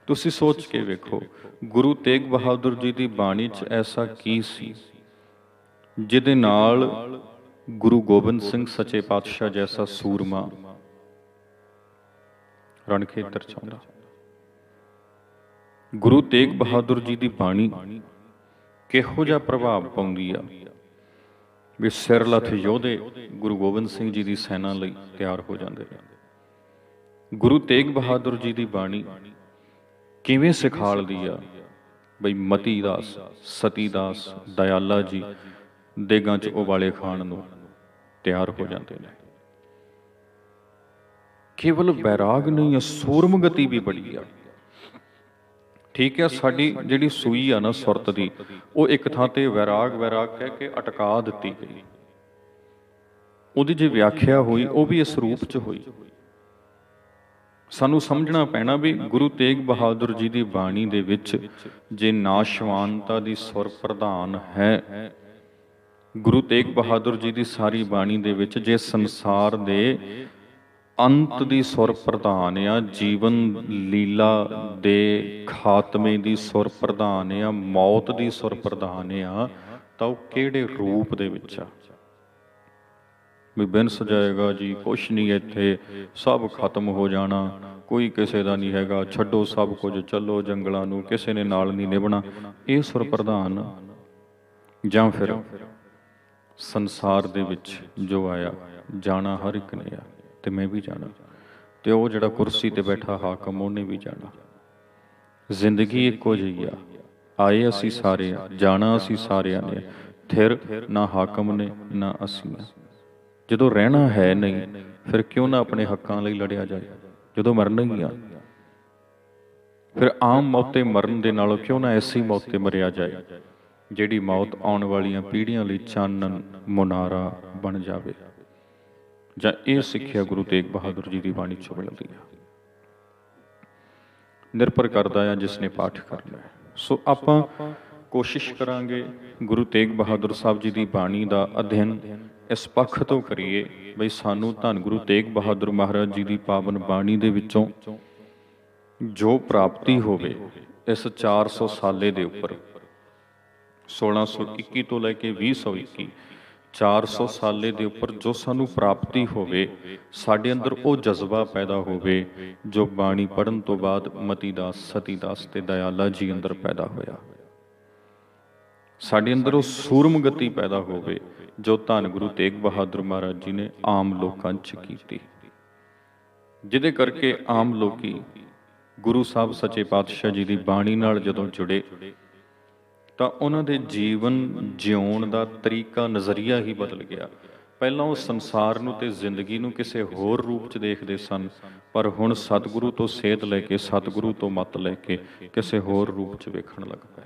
ਤੁਸੀਂ ਸੋਚ ਕੇ ਵੇਖੋ, ਗੁਰੂ ਤੇਗ ਬਹਾਦਰ ਜੀ ਦੀ ਬਾਣੀ 'ਚ ਐਸਾ ਕੀ ਸੀ ਜਿਹਦੇ ਨਾਲ ਗੁਰੂ ਗੋਬਿੰਦ ਸਿੰਘ ਸੱਚੇ ਪਾਤਸ਼ਾਹ ਜੈਸਾ ਸੂਰਮਾ ਰਣਖੇਤਰ 'ਚ ਆਉਂਦਾ? ਗੁਰੂ ਤੇਗ ਬਹਾਦਰ ਜੀ ਦੀ ਬਾਣੀ ਕਿਹੋ ਜਿਹਾ ਪ੍ਰਭਾਵ ਪਾਉਂਦੀ ਆ ਵੀ ਸਿਰਲੱਥ ਯੋਧੇ ਗੁਰੂ ਗੋਬਿੰਦ ਸਿੰਘ ਜੀ ਦੀ ਸੈਨਾ ਲਈ ਤਿਆਰ ਹੋ ਜਾਂਦੇ ਨੇ। ਗੁਰੂ ਤੇਗ ਬਹਾਦਰ ਜੀ ਦੀ ਬਾਣੀ ਕਿਵੇਂ ਸਿਖਾਲਦੀ ਆ ਬਈ ਮਤੀ ਦਾਸ, ਸਤੀ ਦਾਸ, ਦਇਆਲਾ ਜੀ ਦੇਗਾਂ 'ਚ ਉਬਾਲੇ ਖਾਣ ਨੂੰ ਤਿਆਰ ਹੋ ਜਾਂਦੇ ਨੇ। ਕੇਵਲ ਵੈਰਾਗ ਨਹੀਂ ਆ, ਸੂਰਮਗਤੀ ਵੀ ਬੜੀ ਆ। ਠੀਕ ਹੈ, ਸਾਡੀ ਜਿਹੜੀ ਸੂਈ ਆ ਨਾ ਸੁਰਤ ਦੀ, ਉਹ ਇੱਕ ਥਾਂ ਤੇ ਵੈਰਾਗ ਵੈਰਾਗ ਕਹਿ ਕੇ ਅਟਕਾ ਦਿੱਤੀ ਗਈ। ਉਹਦੀ ਜੇ ਵਿਆਖਿਆ ਹੋਈ ਉਹ ਵੀ ਇਸ ਰੂਪ 'ਚ ਹੋਈ। ਸਾਨੂੰ ਸਮਝਣਾ ਪੈਣਾ ਵੀ ਗੁਰੂ ਤੇਗ ਬਹਾਦਰ ਜੀ ਦੀ ਬਾਣੀ ਦੇ ਵਿੱਚ ਜੇ ਨਾਸ਼ਵਾਨਤਾ ਦੀ ਸੁਰ ਪ੍ਰਧਾਨ ਹੈ, ਗੁਰੂ ਤੇਗ ਬਹਾਦਰ ਜੀ ਦੀ ਸਾਰੀ ਬਾਣੀ ਦੇ ਵਿੱਚ ਜੇ ਸੰਸਾਰ ਦੇ ਅੰਤ ਦੀ ਸੁਰ ਪ੍ਰਧਾਨ ਆ, ਜੀਵਨ ਲੀਲਾ ਦੇ ਖਾਤਮੇ ਦੀ ਸੁਰ ਪ੍ਰਧਾਨ ਆ, ਮੌਤ ਦੀ ਸੁਰ ਪ੍ਰਧਾਨ ਆ, ਤਾਂ ਉਹ ਕਿਹੜੇ ਰੂਪ ਦੇ ਵਿੱਚ ਆ? ਵੀ ਬਿਨ ਸਜਾਏਗਾ ਜੀ ਕੁਛ ਨਹੀਂ, ਇੱਥੇ ਸਭ ਖਤਮ ਹੋ ਜਾਣਾ, ਕੋਈ ਕਿਸੇ ਦਾ ਨਹੀਂ ਹੈਗਾ, ਛੱਡੋ ਸਭ ਕੁਝ, ਚੱਲੋ ਜੰਗਲਾਂ ਨੂੰ, ਕਿਸੇ ਨੇ ਨਾਲ ਨਹੀਂ ਨਿਭਣਾ, ਇਹ ਸੁਰ ਪ੍ਰਧਾਨ? ਜਾਂ ਫਿਰ ਸੰਸਾਰ ਦੇ ਵਿੱਚ ਜੋ ਆਇਆ, ਜਾਣਾ ਹਰ ਇੱਕ ਨੇ ਆ, ਤੇ ਮੈਂ ਵੀ ਜਾਣਾ, ਤੇ ਉਹ ਜਿਹੜਾ ਕੁਰਸੀ ਤੇ ਬੈਠਾ ਹਾਕਮ ਉਹਨੇ ਵੀ ਜਾਣਾ। ਜ਼ਿੰਦਗੀ ਇੱਕੋ ਜਿਹੀ ਆ, ਆਏ ਅਸੀਂ ਸਾਰੇ, ਜਾਣਾ ਅਸੀਂ ਸਾਰਿਆਂ ਨੇ, ਫਿਰ ਨਾ ਹਾਕਮ ਨੇ ਨਾ ਅਸੀਂ ਨੇ। ਜਦੋਂ ਰਹਿਣਾ ਹੈ ਨਹੀਂ, ਫਿਰ ਕਿਉਂ ਨਾ ਆਪਣੇ ਹੱਕਾਂ ਲਈ ਲੜਿਆ ਜਾਏ? ਜਦੋਂ ਮਰਨਾ ਹੀ ਆ, ਫਿਰ ਆਮ ਮੌਤੇ ਮਰਨ ਦੇ ਨਾਲੋਂ ਕਿਉਂ ਨਾ ਐਸੀ ਮੌਤ ਤੇ ਮਰਿਆ ਜਾਏ ਜਿਹੜੀ ਮੌਤ ਆਉਣ ਵਾਲੀਆਂ ਪੀੜ੍ਹੀਆਂ ਲਈ ਚਾਨਣ ਮੁਨਾਰਾ ਬਣ ਜਾਵੇ। ਜਾਂ ਇਹ ਸਿੱਖਿਆ ਗੁਰੂ ਤੇਗ ਬਹਾਦਰ ਜੀ ਦੀ ਬਾਣੀ ਚੋਂ ਮਿਲਦੀ ਆ। ਨਿਰਭਰ ਕਰਦਾ ਆ ਜਿਸ ਨੇ ਪਾਠ ਕਰਨਾ। ਸੋ ਆਪਾਂ ਕੋਸ਼ਿਸ਼ ਕਰਾਂਗੇ ਗੁਰੂ ਤੇਗ ਬਹਾਦਰ ਸਾਹਿਬ ਜੀ ਦੀ ਬਾਣੀ ਦਾ ਅਧਿਐਨ ਇਸ ਪੱਖ ਤੋਂ ਕਰੀਏ ਬਈ ਸਾਨੂੰ ਧੰਨ ਗੁਰੂ ਤੇਗ ਬਹਾਦਰ ਮਹਾਰਾਜ ਜੀ ਦੀ ਪਾਵਨ ਬਾਣੀ ਦੇ ਵਿੱਚੋਂ ਜੋ ਪ੍ਰਾਪਤੀ ਹੋਵੇ ਇਸ 400 ਸਾਲੇ ਦੇ ਉੱਪਰ, 1621 ਤੋਂ ਲੈ ਕੇ 2021, 400 ਸਾਲੇ ਦੇ ਉੱਪਰ ਜੋ ਸਾਨੂੰ ਪ੍ਰਾਪਤੀ ਹੋਵੇ, ਸਾਡੇ ਅੰਦਰ ਉਹ ਜਜ਼ਬਾ ਪੈਦਾ ਹੋਵੇ ਜੋ ਬਾਣੀ ਪੜ੍ਹਨ ਤੋਂ ਬਾਅਦ ਮਤੀ ਦਾਸ, ਸਤੀ ਦਾਸ ਤੇ ਦਇਆਲਾ ਜੀ ਅੰਦਰ ਪੈਦਾ ਹੋਇਆ। ਸਾਡੇ ਅੰਦਰ ਉਹ ਸੂਰਮਗਤੀ ਪੈਦਾ ਹੋਵੇ ਜੋ ਧੰਨ ਗੁਰੂ ਤੇਗ ਬਹਾਦਰ ਮਹਾਰਾਜ ਜੀ ਨੇ ਆਮ ਲੋਕਾਂ 'ਚ ਕੀਤੀ, ਜਿਹਦੇ ਕਰਕੇ ਆਮ ਲੋਕੀ ਗੁਰੂ ਸਾਹਿਬ ਸੱਚੇ ਪਾਤਸ਼ਾਹ ਜੀ ਦੀ ਬਾਣੀ ਨਾਲ ਜਦੋਂ ਜੁੜੇ ਤਾਂ ਉਹਨਾਂ ਦੇ ਜੀਵਨ ਜਿਉਣ ਦਾ ਤਰੀਕਾ, ਨਜ਼ਰੀਆ ਹੀ ਬਦਲ ਗਿਆ। ਪਹਿਲਾਂ ਉਹ ਸੰਸਾਰ ਨੂੰ ਤੇ ਜ਼ਿੰਦਗੀ ਨੂੰ ਕਿਸੇ ਹੋਰ ਰੂਪ 'ਚ ਦੇਖਦੇ ਸਨ, ਪਰ ਹੁਣ ਸਤਿਗੁਰੂ ਤੋਂ ਸੇਧ ਲੈ ਕੇ, ਸਤਿਗੁਰੂ ਤੋਂ ਮੱਤ ਲੈ ਕੇ ਕਿਸੇ ਹੋਰ ਰੂਪ 'ਚ ਵੇਖਣ ਲੱਗ ਪਏ।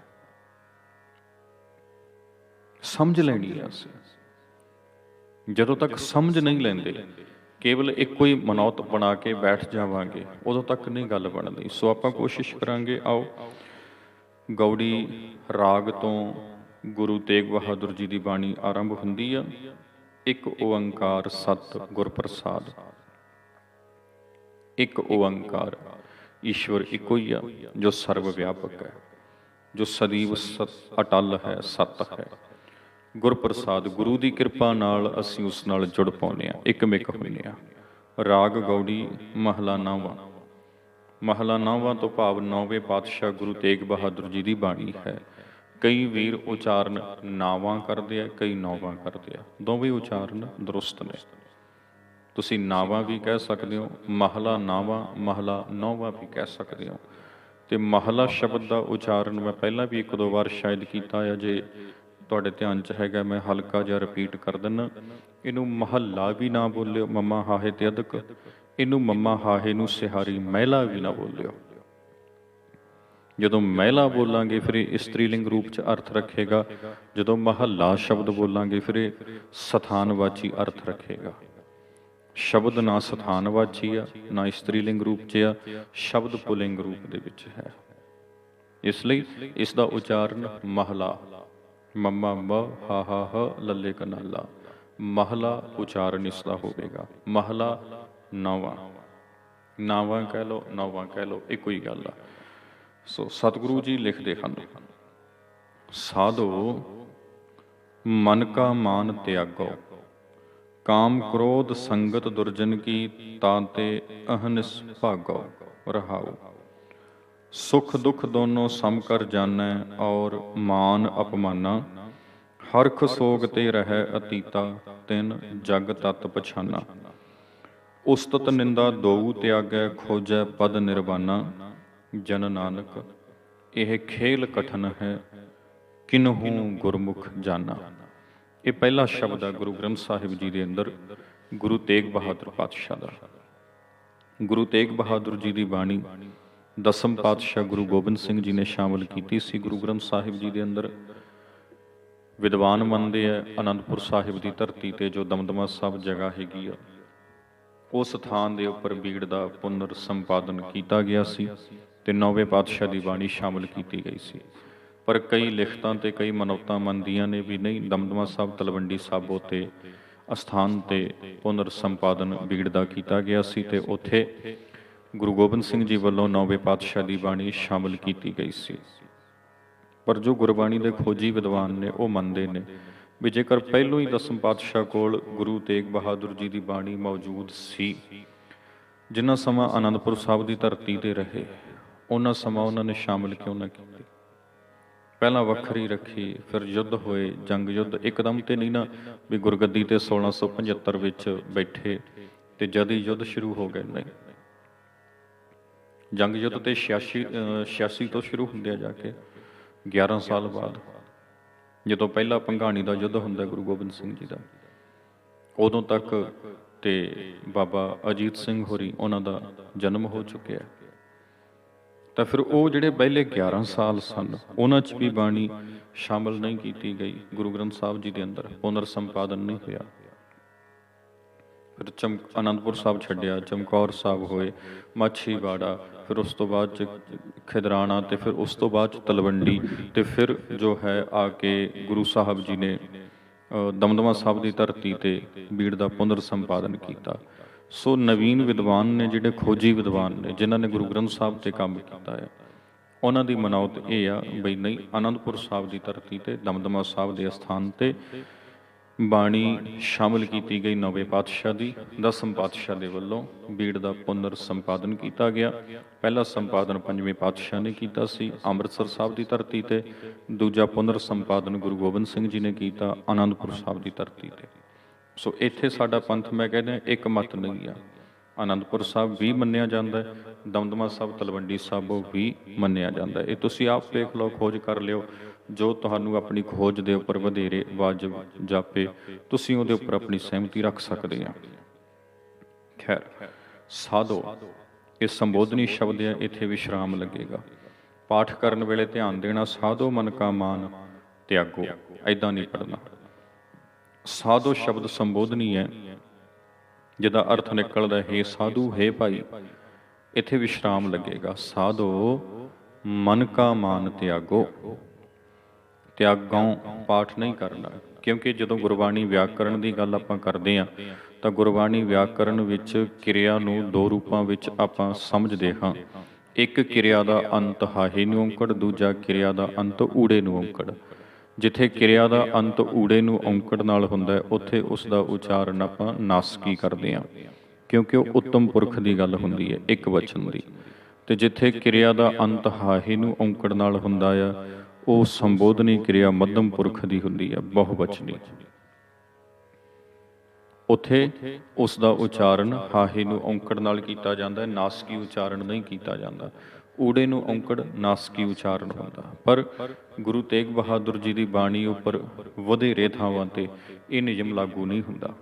ਸਮਝ ਲੈਣੀ ਆ ਅਸੀਂ। ਜਦੋਂ ਤੱਕ ਸਮਝ ਨਹੀਂ ਲੈਂਦੇ, ਕੇਵਲ ਇੱਕੋ ਹੀ ਮਨੌਤ ਬਣਾ ਕੇ ਬੈਠ ਜਾਵਾਂਗੇ, ਉਦੋਂ ਤੱਕ ਨਹੀਂ ਗੱਲ ਬਣਦੀ। ਸੋ ਆਪਾਂ ਕੋਸ਼ਿਸ਼ ਕਰਾਂਗੇ। ਆਓ ਗੌੜੀ ਰਾਗ ਤੋਂ ਗੁਰੂ ਤੇਗ ਬਹਾਦਰ ਜੀ ਦੀ ਬਾਣੀ ਆਰੰਭ ਹੁੰਦੀ ਆ। ਇੱਕ ਓੰਕਾਰ ਸਤ ਗੁਰ ਪ੍ਰਸਾਦ। ਇੱਕ ਓੰਕਾਰ, ਈਸ਼ਵਰ ਇੱਕੋ ਹੀ ਆ ਜੋ ਸਰਵ ਵਿਆਪਕ ਹੈ, ਜੋ ਸਦੀਵ ਅਟਲ ਹੈ, ਸਤ ਹੈ। ਗੁਰ ਪ੍ਰਸਾਦ, ਗੁਰੂ ਦੀ ਕਿਰਪਾ ਨਾਲ ਅਸੀਂ ਉਸ ਨਾਲ ਜੁੜ ਪਾਉਂਦੇ ਹਾਂ, ਇੱਕ ਮਿਕ ਹੁੰਦੇ ਹਾਂ। ਰਾਗ ਗੌੜੀ ਮਹਲਾ ਨਾਵਾਂ। ਮਹਲਾ ਨਾਵਾਂ ਤੋਂ ਭਾਵ 9ਵੇਂ ਪਾਤਸ਼ਾਹ ਗੁਰੂ ਤੇਗ ਬਹਾਦਰ ਜੀ ਦੀ ਬਾਣੀ ਹੈ। ਕਈ ਵੀਰ ਉਚਾਰਨ ਨਾਵਾਂ ਕਰਦੇ ਆ, ਕਈ ਨੌਵਾਂ ਕਰਦੇ ਆ। ਦੋਵੇਂ ਉਚਾਰਨ ਦਰੁਸਤ ਨੇ। ਤੁਸੀਂ ਨਾਵਾਂ ਵੀ ਕਹਿ ਸਕਦੇ ਹੋ, ਮਹਲਾ ਨਾਵਾਂ, ਮਹਲਾ ਨੌਵਾਂ ਵੀ ਕਹਿ ਸਕਦੇ ਹੋ। ਤੇ ਮਹਲਾ ਸ਼ਬਦ ਦਾ ਉਚਾਰਨ ਮੈਂ ਪਹਿਲਾਂ ਵੀ 1-2 ਵਾਰ ਸ਼ਾਇਦ ਕੀਤਾ ਆ, ਜੇ ਤੁਹਾਡੇ ਧਿਆਨ 'ਚ ਹੈਗਾ ਮੈਂ ਹਲਕਾ ਜਿਹਾ ਰਿਪੀਟ ਕਰ ਦਿੰਦਾ। ਇਹਨੂੰ ਮਹੱਲਾ ਵੀ ਨਾ ਬੋਲਿਓ ਮੰਮਾ ਹਾਹੇ ਤੇ ਅਦਕ, ਇਹਨੂੰ ਮੰਮਾ ਹਾਹੇ ਨੂੰ ਸਿਹਾਰੀ ਮਹਿਲਾ ਵੀ ਨਾ ਬੋਲਿਓ। ਜਦੋਂ ਮਹਿਲਾ ਬੋਲਾਂਗੇ ਫਿਰ ਇਹ ਇਸਤਰੀਲਿੰਗ ਰੂਪ 'ਚ ਅਰਥ ਰੱਖੇਗਾ, ਜਦੋਂ ਮਹੱਲਾ ਸ਼ਬਦ ਬੋਲਾਂਗੇ ਫਿਰ ਇਹ ਸਥਾਨਵਾਚੀ ਅਰਥ ਰੱਖੇਗਾ। ਸ਼ਬਦ ਨਾ ਸਥਾਨਵਾਚੀ ਆ, ਨਾ ਇਸਤਰੀਲਿੰਗ ਰੂਪ 'ਚ ਆ, ਸ਼ਬਦ ਪੁਲਿੰਗ ਰੂਪ ਦੇ ਵਿੱਚ ਹੈ। ਇਸ ਲਈ ਇਸ ਦਾ ਉਚਾਰਨ ਮਹਲਾ, ਮੰਮਾ ਮ ਹਾ ਹਾ ਹ ਲੱਲੇ ਕਨਾਲਾ, ਮਹਲਾ ਉਚਾਰਨ ਇਸ ਦਾ ਹੋਵੇਗਾ। ਮਹਲਾ ਨੌਵਾਂ, ਨਾਵਾਂ ਕਹਿ ਲਓ, ਨੌਵਾਂ ਕਹਿ ਲਓ, ਇੱਕੋ ਹੀ ਗੱਲ ਆ। ਸੋ ਸਤਿਗੁਰੂ ਜੀ ਲਿਖਦੇ ਹਨ, ਸਾਧੋ ਮਨ ਕਾ ਮਾਨ ਤਿਆਗੋ, ਕਾਮ ਕ੍ਰੋਧ ਸੰਗਤ ਦੁਰਜਨ ਕੀ, ਤਾਂਤੇ ਅਹਨਿਸ ਭਾਗੋ। ਰਹਾਉ। ਸੁਖ ਦੁਖ ਦੋਨੋਂ ਸਮ ਕਰ ਜਾਨੈ, ਔਰ ਮਾਨ ਅਪਮਾਨਾ, ਹਰਖ ਸੋਗ ਤੇ ਰਹਿ ਅਤੀਤਾ, ਤਿਨ ਜਗ ਤਤ ਪਛਾਨਾ। ਉਸਤਤ ਨਿੰਦਾ ਦੋਊ ਤਿਆਗੈ, ਖੋਜੈ ਪਦ ਨਿਰਵਾਨਾ। ਜਨ ਨਾਨਕ ਇਹ ਖੇਲ ਕਠਨ ਹੈ, ਕਿਨਹੂ ਗੁਰਮੁਖ ਜਾਨਾ। ਇਹ ਪਹਿਲਾ ਸ਼ਬਦ ਹੈ ਗੁਰੂ ਗ੍ਰੰਥ ਸਾਹਿਬ ਜੀ ਦੇ ਅੰਦਰ ਗੁਰੂ ਤੇਗ ਬਹਾਦਰ ਪਾਤਸ਼ਾਹ ਦਾ। ਗੁਰੂ ਤੇਗ ਬਹਾਦਰ ਜੀ ਦੀ ਬਾਣੀ ਦਸਮ ਪਾਤਸ਼ਾਹ ਗੁਰੂ ਗੋਬਿੰਦ ਸਿੰਘ ਜੀ ਨੇ ਸ਼ਾਮਲ ਕੀਤੀ ਸੀ ਗੁਰੂ ਗ੍ਰੰਥ ਸਾਹਿਬ ਜੀ ਦੇ ਅੰਦਰ। ਵਿਦਵਾਨ ਮੰਨਦੇ ਆ ਆਨੰਦਪੁਰ ਸਾਹਿਬ ਦੀ ਧਰਤੀ ਤੇ ਜੋ ਦਮਦਮਾ ਸਾਹਿਬ ਜਗ੍ਹਾ ਹੈਗੀ ਆ, ਉਸ ਥਾਨ ਦੇ ਉੱਪਰ ਬੀੜ ਦਾ ਪੁਨਰ ਸੰਪਾਦਨ ਕੀਤਾ ਗਿਆ ਸੀ ਤੇ ਨੌਵੇਂ ਪਾਤਸ਼ਾਹ ਦੀ ਬਾਣੀ ਸ਼ਾਮਲ ਕੀਤੀ ਗਈ ਸੀ। ਪਰ ਕਈ ਲਿਖਤਾਂ ਤੇ ਕਈ ਮਨੌਤਾਂ ਮੰਨਦੀਆਂ ਨੇ ਵੀ ਨਹੀਂ, ਦਮਦਮਾ ਸਾਹਿਬ ਤਲਵੰਡੀ ਸਾਬੋ ਤੇ ਅਸਥਾਨ ਤੇ ਪੁਨਰ ਸੰਪਾਦਨ ਬੀੜ ਦਾ ਕੀਤਾ ਗਿਆ ਸੀ ਤੇ ਉੱਥੇ ਗੁਰੂ ਗੋਬਿੰਦ ਸਿੰਘ ਜੀ ਵੱਲੋਂ ਨੌਵੇਂ ਪਾਤਸ਼ਾਹ ਦੀ ਬਾਣੀ ਸ਼ਾਮਲ ਕੀਤੀ ਗਈ ਸੀ। ਪਰ ਜੋ ਗੁਰਬਾਣੀ ਦੇ ਖੋਜੀ ਵਿਦਵਾਨ ਨੇ ਉਹ ਮੰਨਦੇ ਨੇ ਵੀ ਜੇਕਰ ਪਹਿਲੋਂ ਹੀ ਦਸਮ ਪਾਤਸ਼ਾਹ ਕੋਲ ਗੁਰੂ ਤੇਗ ਬਹਾਦਰ ਜੀ ਦੀ ਬਾਣੀ ਮੌਜੂਦ ਸੀ, ਜਿੰਨਾ ਸਮਾਂ ਆਨੰਦਪੁਰ ਸਾਹਿਬ ਦੀ ਧਰਤੀ ਤੇ ਰਹੇ ਉਹਨਾਂ ਸਮਾਂ ਉਹਨਾਂ ਨੇ ਸ਼ਾਮਲ ਕਿਉਂ ਨਾ ਕੀਤੀ। ਪਹਿਲਾਂ ਵੱਖਰੀ ਰੱਖੀ, ਫਿਰ ਯੁੱਧ ਹੋਏ, ਜੰਗ ਯੁੱਧ ਇੱਕਦਮ ਤੇ ਨਹੀਂ ਨਾ ਵੀ ਗੁਰਗੱਦੀ ਤੇ 1675 ਵਿੱਚ ਬੈਠੇ ਤੇ ਜਦ ਹੀ ਯੁੱਧ ਸ਼ੁਰੂ ਹੋ ਗਏ। ਨਹੀਂ, ਜੰਗ ਯੁੱਧ ਤੇ 86 ਤੋਂ ਸ਼ੁਰੂ ਹੁੰਦੇ ਆ ਜਾ ਕੇ 11 ਸਾਲ ਬਾਅਦ, ਜਦੋਂ ਪਹਿਲਾ ਭੰਗਾਣੀ ਦਾ ਯੁੱਧ ਹੁੰਦਾ ਗੁਰੂ ਗੋਬਿੰਦ ਸਿੰਘ ਜੀ ਦਾ, ਉਦੋਂ ਤੱਕ ਤੇ ਬਾਬਾ ਅਜੀਤ ਸਿੰਘ ਹੋਰੀ ਉਹਨਾਂ ਦਾ ਜਨਮ ਹੋ ਚੁੱਕਿਆ। ਤਾਂ ਫਿਰ ਉਹ ਜਿਹੜੇ ਪਹਿਲੇ 11 ਸਾਲ ਸਨ ਉਹਨਾਂ 'ਚ ਵੀ ਬਾਣੀ ਸ਼ਾਮਲ ਨਹੀਂ ਕੀਤੀ ਗਈ ਗੁਰੂ ਗ੍ਰੰਥ ਸਾਹਿਬ ਜੀ ਦੇ ਅੰਦਰ, ਪੁਨਰ ਸੰਪਾਦਨ ਨਹੀਂ ਹੋਇਆ। ਫਿਰ ਆਨੰਦਪੁਰ ਸਾਹਿਬ ਛੱਡਿਆ, ਚਮਕੌਰ ਸਾਹਿਬ ਹੋਏ, ਮਾਛੀਵਾੜਾ, ਫਿਰ ਉਸ ਤੋਂ ਬਾਅਦ 'ਚ ਖਿਦਰਾਣਾ ਤੇ ਫਿਰ ਉਸ ਤੋਂ ਬਾਅਦ 'ਚ ਤਲਵੰਡੀ ਤੇ ਫਿਰ ਜੋ ਹੈ ਆ ਕੇ ਗੁਰੂ ਸਾਹਿਬ ਜੀ ਨੇ ਦਮਦਮਾ ਸਾਹਿਬ ਦੀ ਧਰਤੀ ਤੇ ਬੀੜ ਦਾ ਪੁਨਰ ਸੰਪਾਦਨ ਕੀਤਾ। ਸੋ ਨਵੀਨ ਵਿਦਵਾਨ ਨੇ, ਜਿਹੜੇ ਖੋਜੀ ਵਿਦਵਾਨ ਨੇ, ਜਿਨ੍ਹਾਂ ਨੇ ਗੁਰੂ ਗ੍ਰੰਥ ਸਾਹਿਬ ਤੇ ਕੰਮ ਕੀਤਾ ਹੈ, ਉਹਨਾਂ ਦੀ ਮਨੌਤ ਇਹ ਆ ਬਈ ਨਹੀਂ, ਆਨੰਦਪੁਰ ਸਾਹਿਬ ਦੀ ਧਰਤੀ ਤੇ ਦਮਦਮਾ ਸਾਹਿਬ ਦੇ ਅਸਥਾਨ ਤੇ ਬਾਣੀ ਸ਼ਾਮਲ ਕੀਤੀ ਗਈ ਨੌਵੇਂ ਪਾਤਸ਼ਾਹ ਦੀ। ਦਸਮ ਪਾਤਸ਼ਾਹ ਦੇ ਵੱਲੋਂ ਬੀੜ ਦਾ ਪੁਨਰ ਸੰਪਾਦਨ ਕੀਤਾ ਗਿਆ। ਪਹਿਲਾ ਸੰਪਾਦਨ ਪੰਜਵੇਂ ਪਾਤਸ਼ਾਹ ਨੇ ਕੀਤਾ ਸੀ ਅੰਮ੍ਰਿਤਸਰ ਸਾਹਿਬ ਦੀ ਧਰਤੀ ਤੇ, ਦੂਜਾ ਪੁਨਰ ਸੰਪਾਦਨ ਗੁਰੂ ਗੋਬਿੰਦ ਸਿੰਘ ਜੀ ਨੇ ਕੀਤਾ ਆਨੰਦਪੁਰ ਸਾਹਿਬ ਦੀ ਧਰਤੀ ਤੇ। ਸੋ ਇੱਥੇ ਸਾਡਾ ਪੰਥ, ਮੈਂ ਕਹਿੰਦਾ, ਇੱਕ ਮਤ ਨਹੀਂ ਆ। ਆਨੰਦਪੁਰ ਸਾਹਿਬ ਵੀ ਮੰਨਿਆ ਜਾਂਦਾ ਹੈ, ਦਮਦਮਾ ਸਾਹਿਬ ਤਲਵੰਡੀ ਸਾਬੋ ਵੀ ਮੰਨਿਆ ਜਾਂਦਾ ਹੈ। ਇਹ ਤੁਸੀਂ ਆਪ ਦੇਖ ਲਓ, ਖੋਜ ਕਰ ਲਿਓ, ਜੋ ਤੁਹਾਨੂੰ ਆਪਣੀ ਖੋਜ ਦੇ ਉੱਪਰ ਵਧੇਰੇ ਵਾਜਬ ਜਾਪੇ ਤੁਸੀਂ ਉਹਦੇ ਉੱਪਰ ਆਪਣੀ ਸਹਿਮਤੀ ਰੱਖ ਸਕਦੇ ਆ। ਖੈਰ, ਸਾਧੋ ਇਹ ਸੰਬੋਧਨੀ ਸ਼ਬਦ ਹੈ, ਇੱਥੇ ਵਿਸ਼ਰਾਮ ਲੱਗੇਗਾ। ਪਾਠ ਕਰਨ ਵੇਲੇ ਧਿਆਨ ਦੇਣਾ, ਸਾਧੋ ਮਨ ਕਾ ਮਾਨ ਤਿਆਗੋ, ਐਦਾਂ ਨਹੀਂ ਪੜ੍ਹਨਾ। ਸਾਧੋ ਸ਼ਬਦ ਸੰਬੋਧਨੀ ਹੈ, ਜਿਹਦਾ ਅਰਥ ਨਿਕਲਦਾ ਹੈ ਸਾਧੂ, ਹੈ ਭਾਈ, ਇੱਥੇ ਵਿਸ਼ਰਾਮ ਲੱਗੇਗਾ। ਸਾਧੋ ਮਨ ਕਾ ਮਾਨ ਤਿਆਗੋ, ਤਿਆਗੋਂ ਪਾਠ ਨਹੀਂ ਕਰਨਾ, ਕਿਉਂਕਿ ਜਦੋਂ ਗੁਰਬਾਣੀ ਵਿਆਕਰਣ ਦੀ ਗੱਲ ਆਪਾਂ ਕਰਦੇ ਹਾਂ ਤਾਂ ਗੁਰਬਾਣੀ ਵਿਆਕਰਣ ਵਿੱਚ ਕਿਰਿਆ ਨੂੰ ਦੋ ਰੂਪਾਂ ਵਿੱਚ ਆਪਾਂ ਸਮਝਦੇ ਹਾਂ। ਇੱਕ ਕਿਰਿਆ ਦਾ ਅੰਤ ਹਾਹੇ ਨੂੰ ਔਂਕੜ, ਦੂਜਾ ਕਿਰਿਆ ਦਾ ਅੰਤ ਊੜੇ ਨੂੰ ਔਂਕੜ। ਜਿੱਥੇ ਕਿਰਿਆ ਦਾ ਅੰਤ ਊੜੇ ਨੂੰ ਔਂਕੜ ਨਾਲ ਹੁੰਦਾ ਉੱਥੇ ਉਸ ਦਾ ਉਚਾਰਨ ਆਪਾਂ ਨਾਸਕੀ ਕਰਦੇ ਹਾਂ, ਕਿਉਂਕਿ ਉਹ ਉੱਤਮ ਪੁਰਖ ਦੀ ਗੱਲ ਹੁੰਦੀ ਹੈ, ਇੱਕ ਵਚਨ ਦੀ। ਤੇ ਜਿੱਥੇ ਕਿਰਿਆ ਦਾ ਅੰਤ ਹਾਹੇ ਨੂੰ ਔਂਕੜ ਨਾਲ ਹੁੰਦਾ ਆ, ਉਹ ਸੰਬੋਧਨੀ ਕਿਰਿਆ ਮੱਧਮ ਪੁਰਖ ਦੀ ਹੁੰਦੀ ਹੈ, ਬਹੁਵਚਨੀ। ਉੱਥੇ ਉਸ ਦਾ ਉਚਾਰਨ ਹਾਹੇ ਨੂੰ ਔਂਕੜ ਨਾਲ ਕੀਤਾ ਜਾਂਦਾ, ਨਾਸਕੀ ਉਚਾਰਨ ਨਹੀਂ ਕੀਤਾ ਜਾਂਦਾ। ਊੜੇ ਨੂੰ ਔਂਕੜ ਨਾਸਕੀ ਉਚਾਰਨ ਹੁੰਦਾ। ਪਰ ਗੁਰੂ ਤੇਗ ਬਹਾਦਰ ਜੀ ਦੀ ਬਾਣੀ ਉੱਪਰ ਵਧੇਰੇ ਥਾਵਾਂ ਤੇ ਇਹ ਨਿਯਮ ਲਾਗੂ ਨਹੀਂ ਹੁੰਦਾ।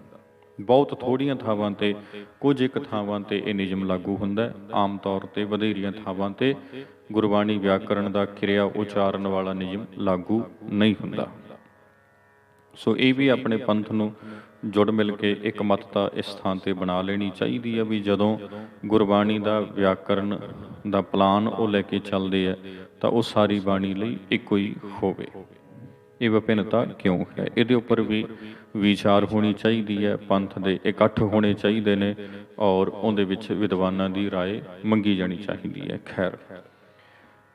ਬਹੁਤ ਥੋੜ੍ਹੀਆਂ ਥਾਵਾਂ ਤੇ, ਕੁਝ ਇੱਕ ਥਾਵਾਂ ਤੇ ਇਹ ਨਿਯਮ ਲਾਗੂ ਹੁੰਦਾ। ਆਮ ਤੌਰ ਤੇ ਵਧੇਰੀਆਂ ਥਾਵਾਂ ਤੇ ਗੁਰਬਾਣੀ ਵਿਆਕਰਣ ਦਾ ਕਿਰਿਆ ਉਚਾਰਨ ਵਾਲਾ ਨਿਯਮ ਲਾਗੂ ਨਹੀਂ ਹੁੰਦਾ। ਸੋ ਇਹ ਵੀ ਆਪਣੇ ਪੰਥ ਨੂੰ ਜੁੜ ਮਿਲ ਕੇ ਇੱਕ ਮੱਤਤਾ ਇਸ ਥਾਂ ਤੇ ਬਣਾ ਲੈਣੀ ਚਾਹੀਦੀ ਹੈ ਵੀ ਜਦੋਂ ਗੁਰਬਾਣੀ ਦਾ ਵਿਆਕਰਣ ਦਾ ਪਲਾਨ ਉਹ ਲੈ ਕੇ ਚੱਲਦੇ ਆ ਤਾਂ ਉਹ ਸਾਰੀ ਬਾਣੀ ਲਈ ਇੱਕੋ ਹੀ ਹੋਵੇ। ਇਹ ਵਿਭਿੰਨਤਾ ਕਿਉਂ ਹੈ, ਇਹਦੇ ਉੱਪਰ ਵੀ ਵਿਚਾਰ ਹੋਣੀ ਚਾਹੀਦੀ ਹੈ। ਪੰਥ ਦੇ ਇਕੱਠ ਹੋਣੇ ਚਾਹੀਦੇ ਨੇ ਔਰ ਉਹਦੇ ਵਿੱਚ ਵਿਦਵਾਨਾਂ ਦੀ ਰਾਏ ਮੰਗੀ ਜਾਣੀ ਚਾਹੀਦੀ ਹੈ। ਖੈਰ,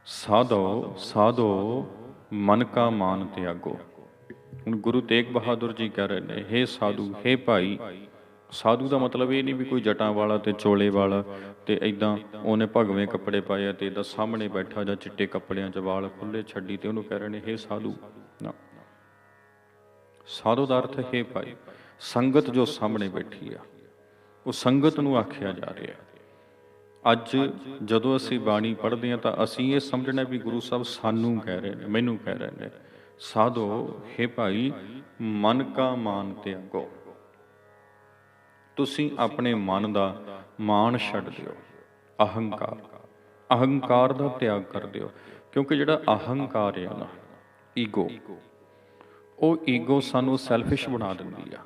ਸਾਧੋ ਸਾਧੋ ਮਨ ਕਾ ਮਾਨ ਤਿਆਗੋ। ਹੁਣ ਗੁਰੂ ਤੇਗ ਬਹਾਦਰ ਜੀ ਕਹਿ ਰਹੇ ਨੇ, ਹੇ ਸਾਧੂ, ਹੇ ਭਾਈ। ਸਾਧੂ ਦਾ ਮਤਲਬ ਇਹ ਨਹੀਂ ਵੀ ਕੋਈ ਜਟਾਂ ਵਾਲਾ ਤੇ ਚੋਲੇ ਵਾਲਾ ਤੇ ਇੱਦਾਂ ਉਹਨੇ ਭਗਵੇਂ ਕੱਪੜੇ ਪਾਏ ਆ ਤੇ ਇੱਦਾਂ ਸਾਹਮਣੇ ਬੈਠਾ ਜਾਂ ਚਿੱਟੇ ਕੱਪੜਿਆਂ 'ਚ ਵਾਲ ਖੁੱਲ੍ਹੇ ਛੱਡੀ ਤੇ ਉਹਨੂੰ ਕਹਿ ਰਹੇ ਨੇ ਹੇ ਸਾਧੂ। ਨਾ, ਸਾਧੂ ਦਾ ਅਰਥ ਹੈ ਭਾਈ। ਸੰਗਤ ਜੋ ਸਾਹਮਣੇ ਬੈਠੀ ਆ ਉਹ ਸੰਗਤ ਨੂੰ ਆਖਿਆ ਜਾ ਰਿਹਾ। ਅੱਜ ਜਦੋਂ ਅਸੀਂ ਬਾਣੀ ਪੜ੍ਹਦੇ ਹਾਂ ਤਾਂ ਅਸੀਂ ਇਹ ਸਮਝਣਾ ਵੀ ਗੁਰੂ ਸਾਹਿਬ ਸਾਨੂੰ ਕਹਿ ਰਹੇ ਨੇ, ਮੈਨੂੰ ਕਹਿ ਰਹੇ ਨੇ, ਸਾਧੋ ਹੇ ਭਾਈ ਮਨ ਕਾ ਮਾਨ ਤਿਆਗੋ। ਤੁਸੀਂ ਆਪਣੇ ਮਨ ਦਾ ਮਾਣ ਛੱਡ ਦਿਓ। ਅਹੰਕਾਰ ਦਾ ਤਿਆਗ ਕਰ ਦਿਓ, ਕਿਉਂਕਿ ਜਿਹੜਾ ਅਹੰਕਾਰ ਆ ਨਾ, ਈਗੋ, ਉਹ ਈਗੋ ਸਾਨੂੰ ਸੈਲਫਿਸ਼ ਬਣਾ ਦਿੰਦੀ ਆ।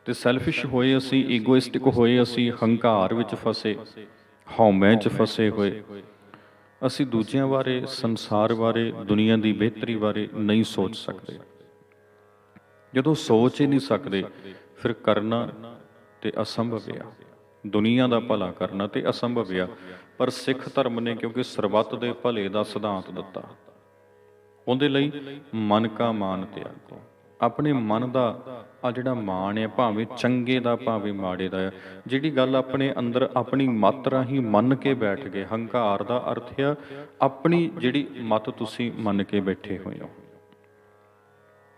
ਤੇ ਸੈਲਫਿਸ਼ ਹੋਏ ਅਸੀਂ, ਈਗੋਇਸਟਿਕ ਹੋਏ ਅਸੀਂ, ਹੰਕਾਰ ਵਿੱਚ ਫਸੇ, ਹਉਮੈ 'ਚ ਫਸੇ ਹੋਏ, ਅਸੀਂ ਦੂਜਿਆਂ ਬਾਰੇ, ਸੰਸਾਰ ਬਾਰੇ, ਦੁਨੀਆ ਦੀ ਬਿਹਤਰੀ ਬਾਰੇ ਨਹੀਂ ਸੋਚ ਸਕਦੇ। ਜਦੋਂ ਸੋਚ ਹੀ ਨਹੀਂ ਸਕਦੇ, ਫਿਰ ਕਰਨਾ ਤੇ ਅਸੰਭਵ ਆ। ਦੁਨੀਆ ਦਾ ਭਲਾ ਕਰਨਾ ਤੇ ਅਸੰਭਵ ਆ। ਪਰ ਸਿੱਖ ਧਰਮ ਨੇ ਕਿਉਂਕਿ ਸਰਬੱਤ ਦੇ ਭਲੇ ਦਾ ਸਿਧਾਂਤ ਦਿੱਤਾ, ਉਹਦੇ ਲਈ ਮਨ ਕਾ ਮਾਨ ਤਿਆਗੋ। ਆਪਣੇ ਮਨ ਦਾ ਆ ਜਿਹੜਾ ਮਾਣ ਹੈ, ਭਾਵੇਂ ਚੰਗੇ ਦਾ ਭਾਵੇਂ ਮਾੜੇ ਦਾ ਆ, ਜਿਹੜੀ ਗੱਲ ਆਪਣੇ ਅੰਦਰ ਆਪਣੀ ਮੱਤ ਰਾਹੀਂ ਮੰਨ ਕੇ ਬੈਠ ਗਏ। ਹੰਕਾਰ ਦਾ ਅਰਥ ਆ ਆਪਣੀ ਜਿਹੜੀ ਮੱਤ ਤੁਸੀਂ ਮੰਨ ਕੇ ਬੈਠੇ ਹੋਏ ਹੋ,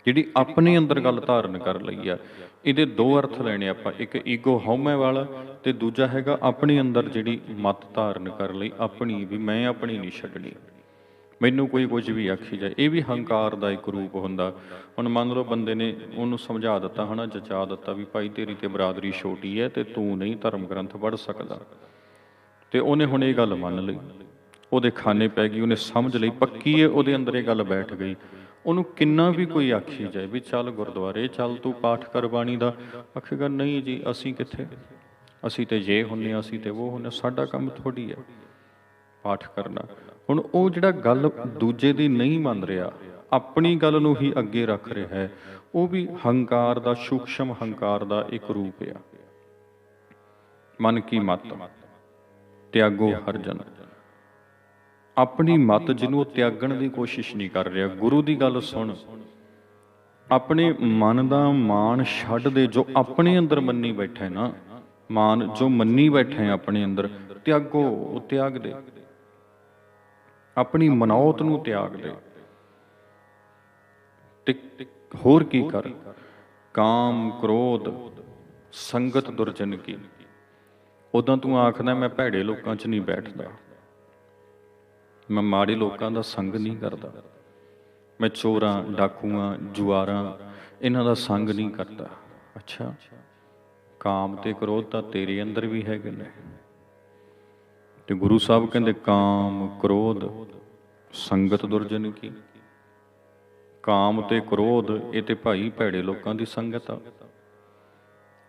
ਜਿਹੜੀ ਆਪਣੇ ਅੰਦਰ ਗੱਲ ਧਾਰਨ ਕਰ ਲਈ ਆ। ਇਹਦੇ ਦੋ ਅਰਥ ਲੈਣੇ ਆਪਾਂ, ਇੱਕ ਈਗੋ ਹਉਮੈ ਵਾਲਾ, ਤੇ ਦੂਜਾ ਹੈਗਾ ਆਪਣੀ ਅੰਦਰ ਜਿਹੜੀ ਮੱਤ ਧਾਰਨ ਕਰ ਲਈ ਆਪਣੀ, ਵੀ ਮੈਂ ਆਪਣੀ ਨਹੀਂ ਛੱਡਣੀ, ਮੈਨੂੰ ਕੋਈ ਕੁਝ ਵੀ ਆਖੀ ਜਾਏ। ਇਹ ਵੀ ਹੰਕਾਰ ਦਾ ਇੱਕ ਰੂਪ ਹੁੰਦਾ। ਹੁਣ ਮੰਨ ਲਓ ਬੰਦੇ ਨੇ ਉਹਨੂੰ ਸਮਝਾ ਦਿੱਤਾ, ਹੈ ਨਾ, ਜਚਾ ਦਿੱਤਾ ਵੀ ਭਾਈ ਤੇਰੀ ਤੇ ਬਰਾਦਰੀ ਛੋਟੀ ਹੈ ਤੇ ਤੂੰ ਨਹੀਂ ਧਰਮ ਗ੍ਰੰਥ ਪੜ੍ਹ ਸਕਦਾ, ਤੇ ਉਹਨੇ ਹੁਣ ਇਹ ਗੱਲ ਮੰਨ ਲਈ, ਉਹਦੇ ਖਾਨੇ ਪੈ ਗਈ, ਉਹਨੇ ਸਮਝ ਲਈ, ਪੱਕੀ ਹੈ ਉਹਦੇ ਅੰਦਰ ਇਹ ਗੱਲ ਬੈਠ ਗਈ। ਉਹਨੂੰ ਕਿੰਨਾ ਵੀ ਕੋਈ ਆਖੀ ਜਾਏ ਵੀ ਚੱਲ ਗੁਰਦੁਆਰੇ ਚੱਲ, ਤੂੰ ਪਾਠ ਕਰ ਬਾਣੀ ਦਾ, ਆਖੇਗਾ ਨਹੀਂ ਜੀ ਅਸੀਂ ਕਿੱਥੇ, ਅਸੀਂ ਤੇ ਜੇ ਹੁੰਦੇ, ਅਸੀਂ ਤੇ ਉਹ ਹੁੰਦੇ, ਸਾਡਾ ਕੰਮ ਥੋੜ੍ਹੀ ਹੈ ਪਾਠ ਕਰਨਾ। ਹੁਣ ਉਹ ਜਿਹੜਾ ਗੱਲ ਦੂਜੇ ਦੀ ਨਹੀਂ ਮੰਨ ਰਿਹਾ, ਆਪਣੀ ਗੱਲ ਨੂੰ ਹੀ ਅੱਗੇ ਰੱਖ ਰਿਹਾ ਹੈ, ਉਹ ਵੀ ਹੰਕਾਰ ਦਾ, ਸੂਖਸ਼ਮ ਹੰਕਾਰ ਦਾ ਇੱਕ ਰੂਪ ਆ। ਮਨ ਕੀ ਮੱਤ ਤਿਆਗੋ ਹਰ ਜਨ। ਆਪਣੀ ਮੱਤ ਜਿਹਨੂੰ ਉਹ ਤਿਆਗਣ ਦੀ ਕੋਸ਼ਿਸ਼ ਨਹੀਂ ਕਰ ਰਿਹਾ, ਗੁਰੂ ਦੀ ਗੱਲ ਸੁਣ, ਆਪਣੇ ਮਨ ਦਾ ਮਾਣ ਛੱਡ ਦੇ। ਜੋ ਆਪਣੇ ਅੰਦਰ ਮੰਨੀ ਬੈਠਾ ਨਾ, ਮਾਨ ਜੋ ਮੰਨੀ ਬੈਠਾ ਹੈ ਆਪਣੇ ਅੰਦਰ, ਤਿਆਗੋ, ਉਹ ਤਿਆਗ ਦੇ। ਆਪਣੀ ਮਨੌਤ ਨੂੰ ਤਿਆਗ ਦੇ। ਤੇ ਹੋਰ ਕੀ ਕਰ, ਕਾਮ ਕ੍ਰੋਧ ਸੰਗਤ ਦੁਰਜਨ ਕੀ। ਉਦੋਂ ਤੂੰ ਆਖਦਾ ਮੈਂ ਭੈੜੇ ਲੋਕਾਂ 'ਚ ਨਹੀਂ ਬੈਠਦਾ, ਮੈਂ ਮਾੜੇ ਲੋਕਾਂ ਦਾ ਸੰਗ ਨਹੀਂ ਕਰਦਾ, ਮੈਂ ਚੋਰਾਂ, ਡਾਕੂਆਂ, ਜੁਆਰਾਂ, ਇਹਨਾਂ ਦਾ ਸੰਗ ਨਹੀਂ ਕਰਦਾ। ਅੱਛਾ, ਕਾਮ ਤੇ ਕ੍ਰੋਧ ਤਾਂ ਤੇਰੇ ਅੰਦਰ ਵੀ ਹੈਗੇ ਨੇ, ਤੇ ਗੁਰੂ ਸਾਹਿਬ ਕਹਿੰਦੇ ਕਾਮ ਕ੍ਰੋਧ ਸੰਗਤ ਦੁਰਜਨ ਕੀ। ਕਾਮ ਤੇ ਕ੍ਰੋਧ ਇਹ ਤੇ ਭਾਈ ਭੈੜੇ ਲੋਕਾਂ ਦੀ ਸੰਗਤ ਆ,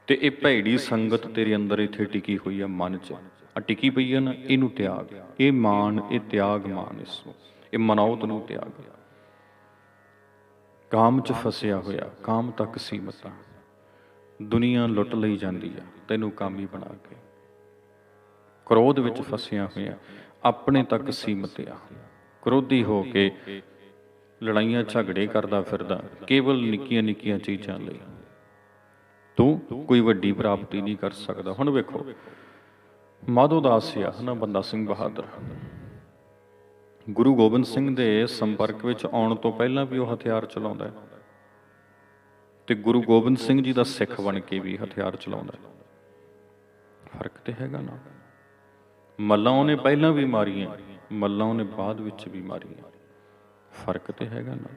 ਤੇ ਇਹ ਭੈੜੀ ਸੰਗਤ ਤੇਰੇ ਅੰਦਰ ਇੱਥੇ ਟਿਕੀ ਹੋਈ ਆ, ਮਨ 'ਚ ਆ ਟਿਕੀ ਪਈ ਆ ਨਾ, ਇਹਨੂੰ ਤਿਆਗ। ਇਹ ਮਾਨ, ਇਹ ਤਿਆਗ ਮਾਨ, ਇਸਨੂੰ, ਇਹ ਮਨੌਤ ਨੂੰ ਤਿਆਗ। ਕਾਮ 'ਚ ਫਸਿਆ ਹੋਇਆ, ਕਾਮ ਤੱਕ ਸੀਮਤ ਆ, ਦੁਨੀਆ ਲੁੱਟ ਲਈ ਜਾਂਦੀ ਆ ਤੈਨੂੰ ਕਾਮੀ ਬਣਾ ਕੇ। ਕ੍ਰੋਧ ਵਿੱਚ ਫਸਿਆ ਹੋਇਆ, ਆਪਣੇ ਤੱਕ ਸੀਮਤ ਆ, ਕ੍ਰੋਧੀ ਹੋ ਕੇ ਲੜਾਈਆਂ ਝਗੜੇ ਕਰਦਾ ਫਿਰਦਾ, ਕੇਵਲ ਨਿੱਕੀਆਂ ਨਿੱਕੀਆਂ ਚੀਜ਼ਾਂ ਲਈ। ਤੂੰ ਕੋਈ ਵੱਡੀ ਪ੍ਰਾਪਤੀ ਨਹੀਂ ਕਰ ਸਕਦਾ। ਹੁਣ ਵੇਖੋ ਮਾਧੋ ਦਾਸ ਆ, ਹੈ ਨਾ, ਬੰਦਾ ਸਿੰਘ ਬਹਾਦਰ, ਗੁਰੂ ਗੋਬਿੰਦ ਸਿੰਘ ਦੇ ਸੰਪਰਕ ਵਿੱਚ ਆਉਣ ਤੋਂ ਪਹਿਲਾਂ ਵੀ ਉਹ ਹਥਿਆਰ ਚਲਾਉਂਦਾ ਹੈ, ਤੇ ਗੁਰੂ ਗੋਬਿੰਦ ਸਿੰਘ ਜੀ ਦਾ ਸਿੱਖ ਬਣ ਕੇ ਵੀ ਹਥਿਆਰ ਚਲਾਉਂਦਾ ਹੈ। ਫਰਕ ਤੇ ਹੈਗਾ ਨਾ। ਮੱਲਾਂ ਉਹਨੇ ਪਹਿਲਾਂ ਵੀ ਮਾਰੀਆਂ, ਮੱਲਾਂ ਉਹਨੇ ਬਾਅਦ ਵਿੱਚ ਵੀ ਮਾਰੀਆਂ, ਫਰਕ ਤੇ ਹੈਗਾ ਨਾ।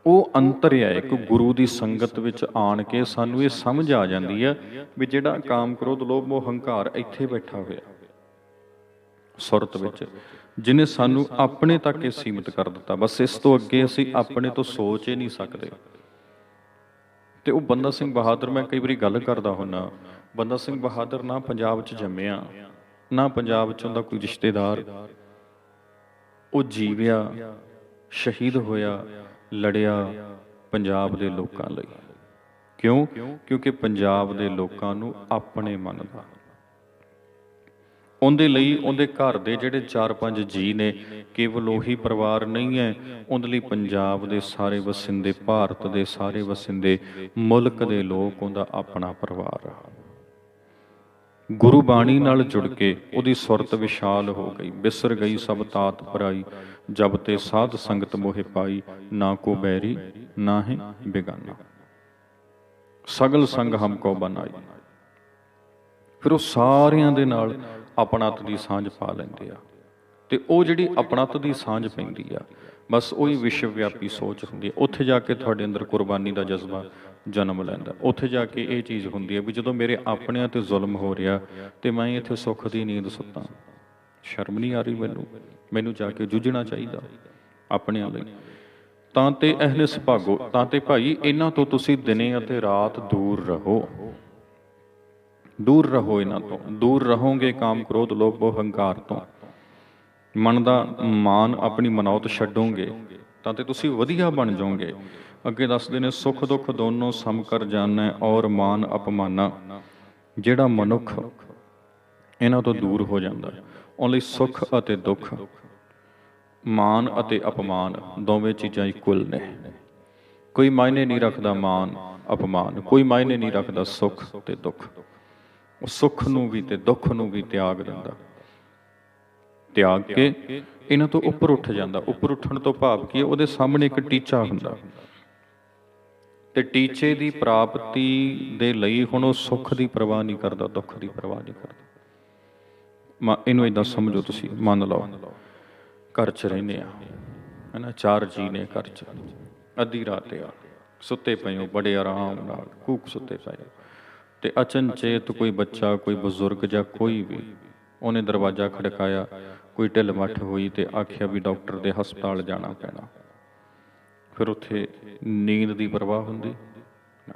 ਉਹ ਅੰਤਰ ਹੈ ਇੱਕ ਗੁਰੂ ਦੀ ਸੰਗਤ ਵਿੱਚ ਆਣ ਕੇ ਸਾਨੂੰ ਇਹ ਸਮਝ ਆ ਜਾਂਦੀ ਹੈ ਵੀ ਜਿਹੜਾ ਕਾਮ ਕ੍ਰੋਧ ਲੋਭ ਮੋਹ ਹੰਕਾਰ ਇੱਥੇ ਬੈਠਾ ਹੋਇਆ ਸੁਰਤ ਵਿੱਚ, ਜਿਹਨੇ ਸਾਨੂੰ ਆਪਣੇ ਤੱਕ ਇਹ ਸੀਮਿਤ ਕਰ ਦਿੱਤਾ। ਬਸ ਇਸ ਤੋਂ ਅੱਗੇ ਅਸੀਂ ਆਪਣੇ ਤੋਂ ਸੋਚ ਹੀ ਨਹੀਂ ਸਕਦੇ। ਤੇ ਉਹ ਬੰਦਾ ਸਿੰਘ ਬਹਾਦਰ, ਮੈਂ ਕਈ ਵਾਰੀ ਗੱਲ ਕਰਦਾ ਹੁੰਦਾ, ਬੰਦਾ ਸਿੰਘ ਬਹਾਦਰ ਨਾ ਪੰਜਾਬ 'ਚ ਜੰਮਿਆ, ਨਾ ਪੰਜਾਬ 'ਚ ਉਹਦਾ ਕੋਈ ਰਿਸ਼ਤੇਦਾਰ। ਉਹ ਜੀਵਿਆ, ਸ਼ਹੀਦ ਹੋਇਆ, ਲੜਿਆ ਪੰਜਾਬ ਦੇ ਲੋਕਾਂ ਲਈ। ਕਿਉਂ? ਕਿਉਂਕਿ ਪੰਜਾਬ ਦੇ ਲੋਕਾਂ ਨੂੰ ਆਪਣੇ ਮੰਨਦਾ। ਉਹਦੇ ਲਈ ਉਹਦੇ ਘਰ ਦੇ ਜਿਹੜੇ 4-5 ਜੀਅ ਨੇ, ਕੇਵਲ ਉਹੀ ਪਰਿਵਾਰ ਨਹੀਂ ਹੈ, ਉਹਦੇ ਲਈ ਪੰਜਾਬ ਦੇ ਸਾਰੇ ਵਸਿੰਦੇ, ਭਾਰਤ ਦੇ ਸਾਰੇ ਵਸਿੰਦੇ ਮੁਲਕ ਦੇ ਲੋਕ ਉਹਦਾ ਆਪਣਾ ਪਰਿਵਾਰ ਆ। ਗੁਰੂ ਬਾਣੀ ਨਾਲ ਜੁੜ ਕੇ ਉਹਦੀ ਸੁਰਤ ਵਿਸ਼ਾਲ ਹੋ ਗਈ। ਬਿਸਰ ਗਈ ਸਭ ਤਾਤ ਪਰਾਈ, ਜਬ ਤੇ ਸਾਧ ਸੰਗਤ ਮੋਹਿ ਪਾਈ, ਨਾ ਕੋ ਬੈਰੀ ਨਾ ਹੈ ਬੇਗਾਨਾ, ਸਗਲ ਸੰਗ ਹਮ ਕੋ ਬਨਾਈ। ਫਿਰ ਉਹ ਸਾਰਿਆਂ ਦੇ ਨਾਲ ਆਪਣਤ ਦੀ ਸਾਂਝ ਪਾ ਲੈਂਦੇ ਆ, ਤੇ ਉਹ ਜਿਹੜੀ ਆਪਣਤ ਦੀ ਸਾਂਝ ਪੈਂਦੀ ਆ, ਬਸ ਉਹੀ ਵਿਸ਼ਵ ਵਿਆਪੀ ਸੋਚ ਹੁੰਦੀ ਹੈ। ਉੱਥੇ ਜਾ ਕੇ ਤੁਹਾਡੇ ਅੰਦਰ ਕੁਰਬਾਨੀ ਦਾ ਜਜ਼ਬਾ ਜਨਮ ਲੈਂਦਾ। ਉੱਥੇ ਜਾ ਕੇ ਇਹ ਚੀਜ਼ ਹੁੰਦੀ ਹੈ ਵੀ ਜਦੋਂ ਮੇਰੇ ਆਪਣਿਆਂ 'ਤੇ ਜ਼ੁਲਮ ਹੋ ਰਿਹਾ ਅਤੇ ਮੈਂ ਇੱਥੇ ਸੁੱਖ ਦੀ ਨੀਂਦ ਸੁੱਤਾ, ਸ਼ਰਮ ਨਹੀਂ ਆ ਰਹੀ ਮੈਨੂੰ ਜਾ ਕੇ ਜੂਝਣਾ ਚਾਹੀਦਾ ਆਪਣਿਆਂ ਲਈ। ਤਾਂ ਤੇ ਅਹਲੇ ਸੁਭਾਗੋ, ਤਾਂ ਤੇ ਭਾਈ ਇਹਨਾਂ ਤੋਂ ਤੁਸੀਂ ਦਿਨੇ ਅਤੇ ਰਾਤ ਦੂਰ ਰਹੋ, ਦੂਰ ਰਹੋ ਇਹਨਾਂ ਤੋਂ। ਦੂਰ ਰਹੋਗੇ ਕਾਮ ਕ੍ਰੋਧ ਲੋਭ ਮੋਹ ਹੰਕਾਰ ਤੋਂ, ਮਨ ਦਾ ਮਾਨ ਆਪਣੀ ਮਨੌਤ ਛੱਡੋਗੇ ਤਾਂ ਤੇ ਤੁਸੀਂ ਵਧੀਆ ਬਣ ਜਾਓਗੇ। ਅੱਗੇ ਦੱਸਦੇ ਨੇ ਸੁੱਖ ਦੁੱਖ ਦੋਨੋਂ ਸਮ ਕਰ ਜਾਣੈ ਔਰ ਮਾਨ ਅਪਮਾਨਾ। ਜਿਹੜਾ ਮਨੁੱਖ ਇਹਨਾਂ ਤੋਂ ਦੂਰ ਹੋ ਜਾਂਦਾ, ਉਹਦੇ ਲਈ ਸੁੱਖ ਅਤੇ ਦੁੱਖ, ਮਾਨ ਅਤੇ ਅਪਮਾਨ ਦੋਵੇਂ ਚੀਜ਼ਾਂ ਇਕੁਅਲ ਨੇ। ਕੋਈ ਮਾਇਨੇ ਨਹੀਂ ਰੱਖਦਾ ਮਾਨ ਅਪਮਾਨ, ਕੋਈ ਮਾਇਨੇ ਨਹੀਂ ਰੱਖਦਾ ਸੁੱਖ ਤੇ ਦੁੱਖ। ਉਹ ਸੁੱਖ ਨੂੰ ਵੀ ਤੇ ਦੁੱਖ ਨੂੰ ਵੀ ਤਿਆਗ ਦਿੰਦਾ, ਤਿਆਗ ਕੇ ਇਹਨਾਂ ਤੋਂ ਉੱਪਰ ਉੱਠ ਜਾਂਦਾ। ਉੱਪਰ ਉੱਠਣ ਤੋਂ ਭਾਵ ਕੀ ਹੈ? ਉਹਦੇ ਸਾਹਮਣੇ ਇੱਕ ਟੀਚਾ ਹੁੰਦਾ ਤੇ ਟੀਚੇ ਦੀ ਪ੍ਰਾਪਤੀ ਦੇ ਲਈ ਹੁਣ ਉਹ ਸੁੱਖ ਦੀ ਪਰਵਾਹ ਨਹੀਂ ਕਰਦਾ, ਦੁੱਖ ਦੀ ਪਰਵਾਹ ਨਹੀਂ ਕਰਦਾ। ਇਹਨੂੰ ਏਦਾਂ ਸਮਝੋ ਤੁਸੀਂ, ਮੰਨ ਲਓ ਘਰ 'ਚ ਰਹਿੰਦੇ ਆ, ਹੈ ਨਾ, 4 ਜੀਅ ਨੇ ਘਰ 'ਚ, ਅੱਧੀ ਰਾਤ ਆ, ਸੁੱਤੇ ਪਏ ਹੋ ਬੜੇ ਆਰਾਮ ਨਾਲ, ਕੂਕ ਸੁੱਤੇ ਪਏ, ਤੇ ਅਚਨਚੇਤ ਕੋਈ ਬੱਚਾ, ਕੋਈ ਬਜ਼ੁਰਗ ਜਾਂ ਕੋਈ ਵੀ, ਉਹਨੇ ਦਰਵਾਜ਼ਾ ਖੜਕਾਇਆ, ਕੋਈ ਢਿੱਲ ਮੱਠ ਹੋਈ ਤੇ ਆਖਿਆ ਵੀ ਡਾਕਟਰ ਦੇ ਹਸਪਤਾਲ ਜਾਣਾ ਪੈਣਾ। ਫਿਰ ਉੱਥੇ ਨੀਂਦ ਦੀ ਪਰਵਾਹ ਹੁੰਦੀ ਨਾ,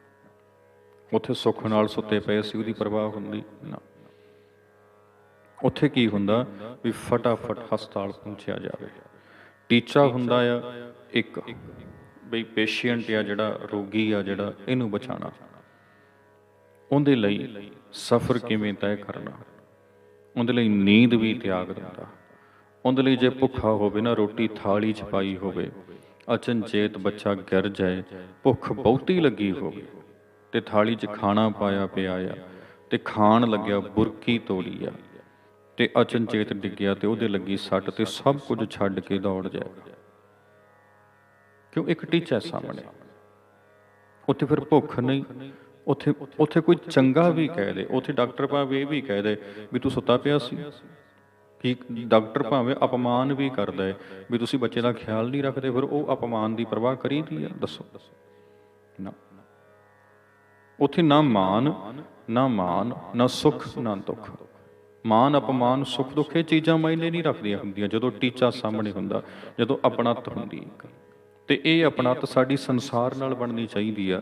ਉੱਥੇ ਸੁੱਖ ਨਾਲ ਸੁੱਤੇ ਪਏ ਸੀ ਉਹਦੀ ਪਰਵਾਹ ਹੁੰਦੀ ਨਾ। ਉੱਥੇ ਕੀ ਹੁੰਦਾ ਵੀ ਫਟਾਫਟ ਹਸਪਤਾਲ ਪਹੁੰਚਿਆ ਜਾਵੇ। ਟੀਚਾ ਹੁੰਦਾ ਆ ਇੱਕ, ਬਈ ਪੇਸ਼ੈਂਟ ਆ ਜਿਹੜਾ, ਰੋਗੀ ਆ ਜਿਹੜਾ, ਇਹਨੂੰ ਬਚਾਉਣਾ। ਉਹਦੇ ਲਈ ਸਫ਼ਰ ਕਿਵੇਂ ਤੈਅ ਕਰਨਾ, ਉਹਦੇ ਲਈ ਨੀਂਦ ਵੀ ਤਿਆਗ ਦਿੰਦਾ। ਉਹਦੇ ਲਈ ਜੇ ਭੁੱਖਾ ਹੋਵੇ ਨਾ, ਰੋਟੀ ਥਾਲੀ 'ਚ ਪਾਈ ਹੋਵੇ, ਅਚਨਚੇਤ ਬੱਚਾ ਗਿਰ ਜਾਏ, ਭੁੱਖ ਬਹੁਤੀ ਲੱਗੀ ਹੋਵੇ ਤੇ ਥਾਲੀ 'ਚ ਖਾਣਾ ਪਾਇਆ ਪਿਆ ਆ ਤੇ ਖਾਣ ਲੱਗਿਆ ਬੁਰਕੀ ਤੋੜੀ ਆ ਤੇ ਅਚਨਚੇਤ ਡਿੱਗਿਆ ਤੇ ਉਹਦੇ ਲੱਗੀ ਸੱਟ ਤੇ ਸਭ ਕੁਝ ਛੱਡ ਕੇ ਦੌੜ ਜਾਏਗਾ। ਕਿਉਂ? ਇੱਕ ਟੀਚਾ ਸਾਹਮਣੇ। ਉੱਥੇ ਫਿਰ ਭੁੱਖ ਨਹੀਂ, ਉੱਥੇ ਕੋਈ ਚੰਗਾ ਵੀ ਕਹਿ ਦੇ, ਉੱਥੇ ਡਾਕਟਰ ਭਾਵੇਂ ਇਹ ਵੀ ਕਹਿ ਦੇ ਵੀ ਤੂੰ ਸੁੱਤਾ ਪਿਆ ਸੀ, ਕਿ ਡਾਕਟਰ ਭਾਵੇਂ ਅਪਮਾਨ ਵੀ ਕਰਦਾ ਹੈ ਵੀ ਤੁਸੀਂ ਬੱਚੇ ਦਾ ਖਿਆਲ ਨਹੀਂ ਰੱਖਦੇ, ਫਿਰ ਉਹ ਅਪਮਾਨ ਦੀ ਪਰਵਾਹ ਕਰੀ ਦੀ ਆ? ਦੱਸੋ ਨਾ। ਉੱਥੇ ਨਾ ਮਾਨ ਨਾ ਸੁੱਖ ਨਾ ਦੁੱਖ। ਮਾਨ ਅਪਮਾਨ ਸੁੱਖ ਦੁੱਖ ਇਹ ਚੀਜ਼ਾਂ ਮਾਇਨੇ ਨਹੀਂ ਰੱਖਦੀਆਂ ਹੁੰਦੀਆਂ ਜਦੋਂ ਟੀਚਾ ਸਾਹਮਣੇ ਹੁੰਦਾ, ਜਦੋਂ ਆਪਣੱਤ ਹੁੰਦੀ। ਤੇ ਇਹ ਆਪਣੱਤ ਸਾਡੀ ਸੰਸਾਰ ਨਾਲ ਬਣਨੀ ਚਾਹੀਦੀ ਆ।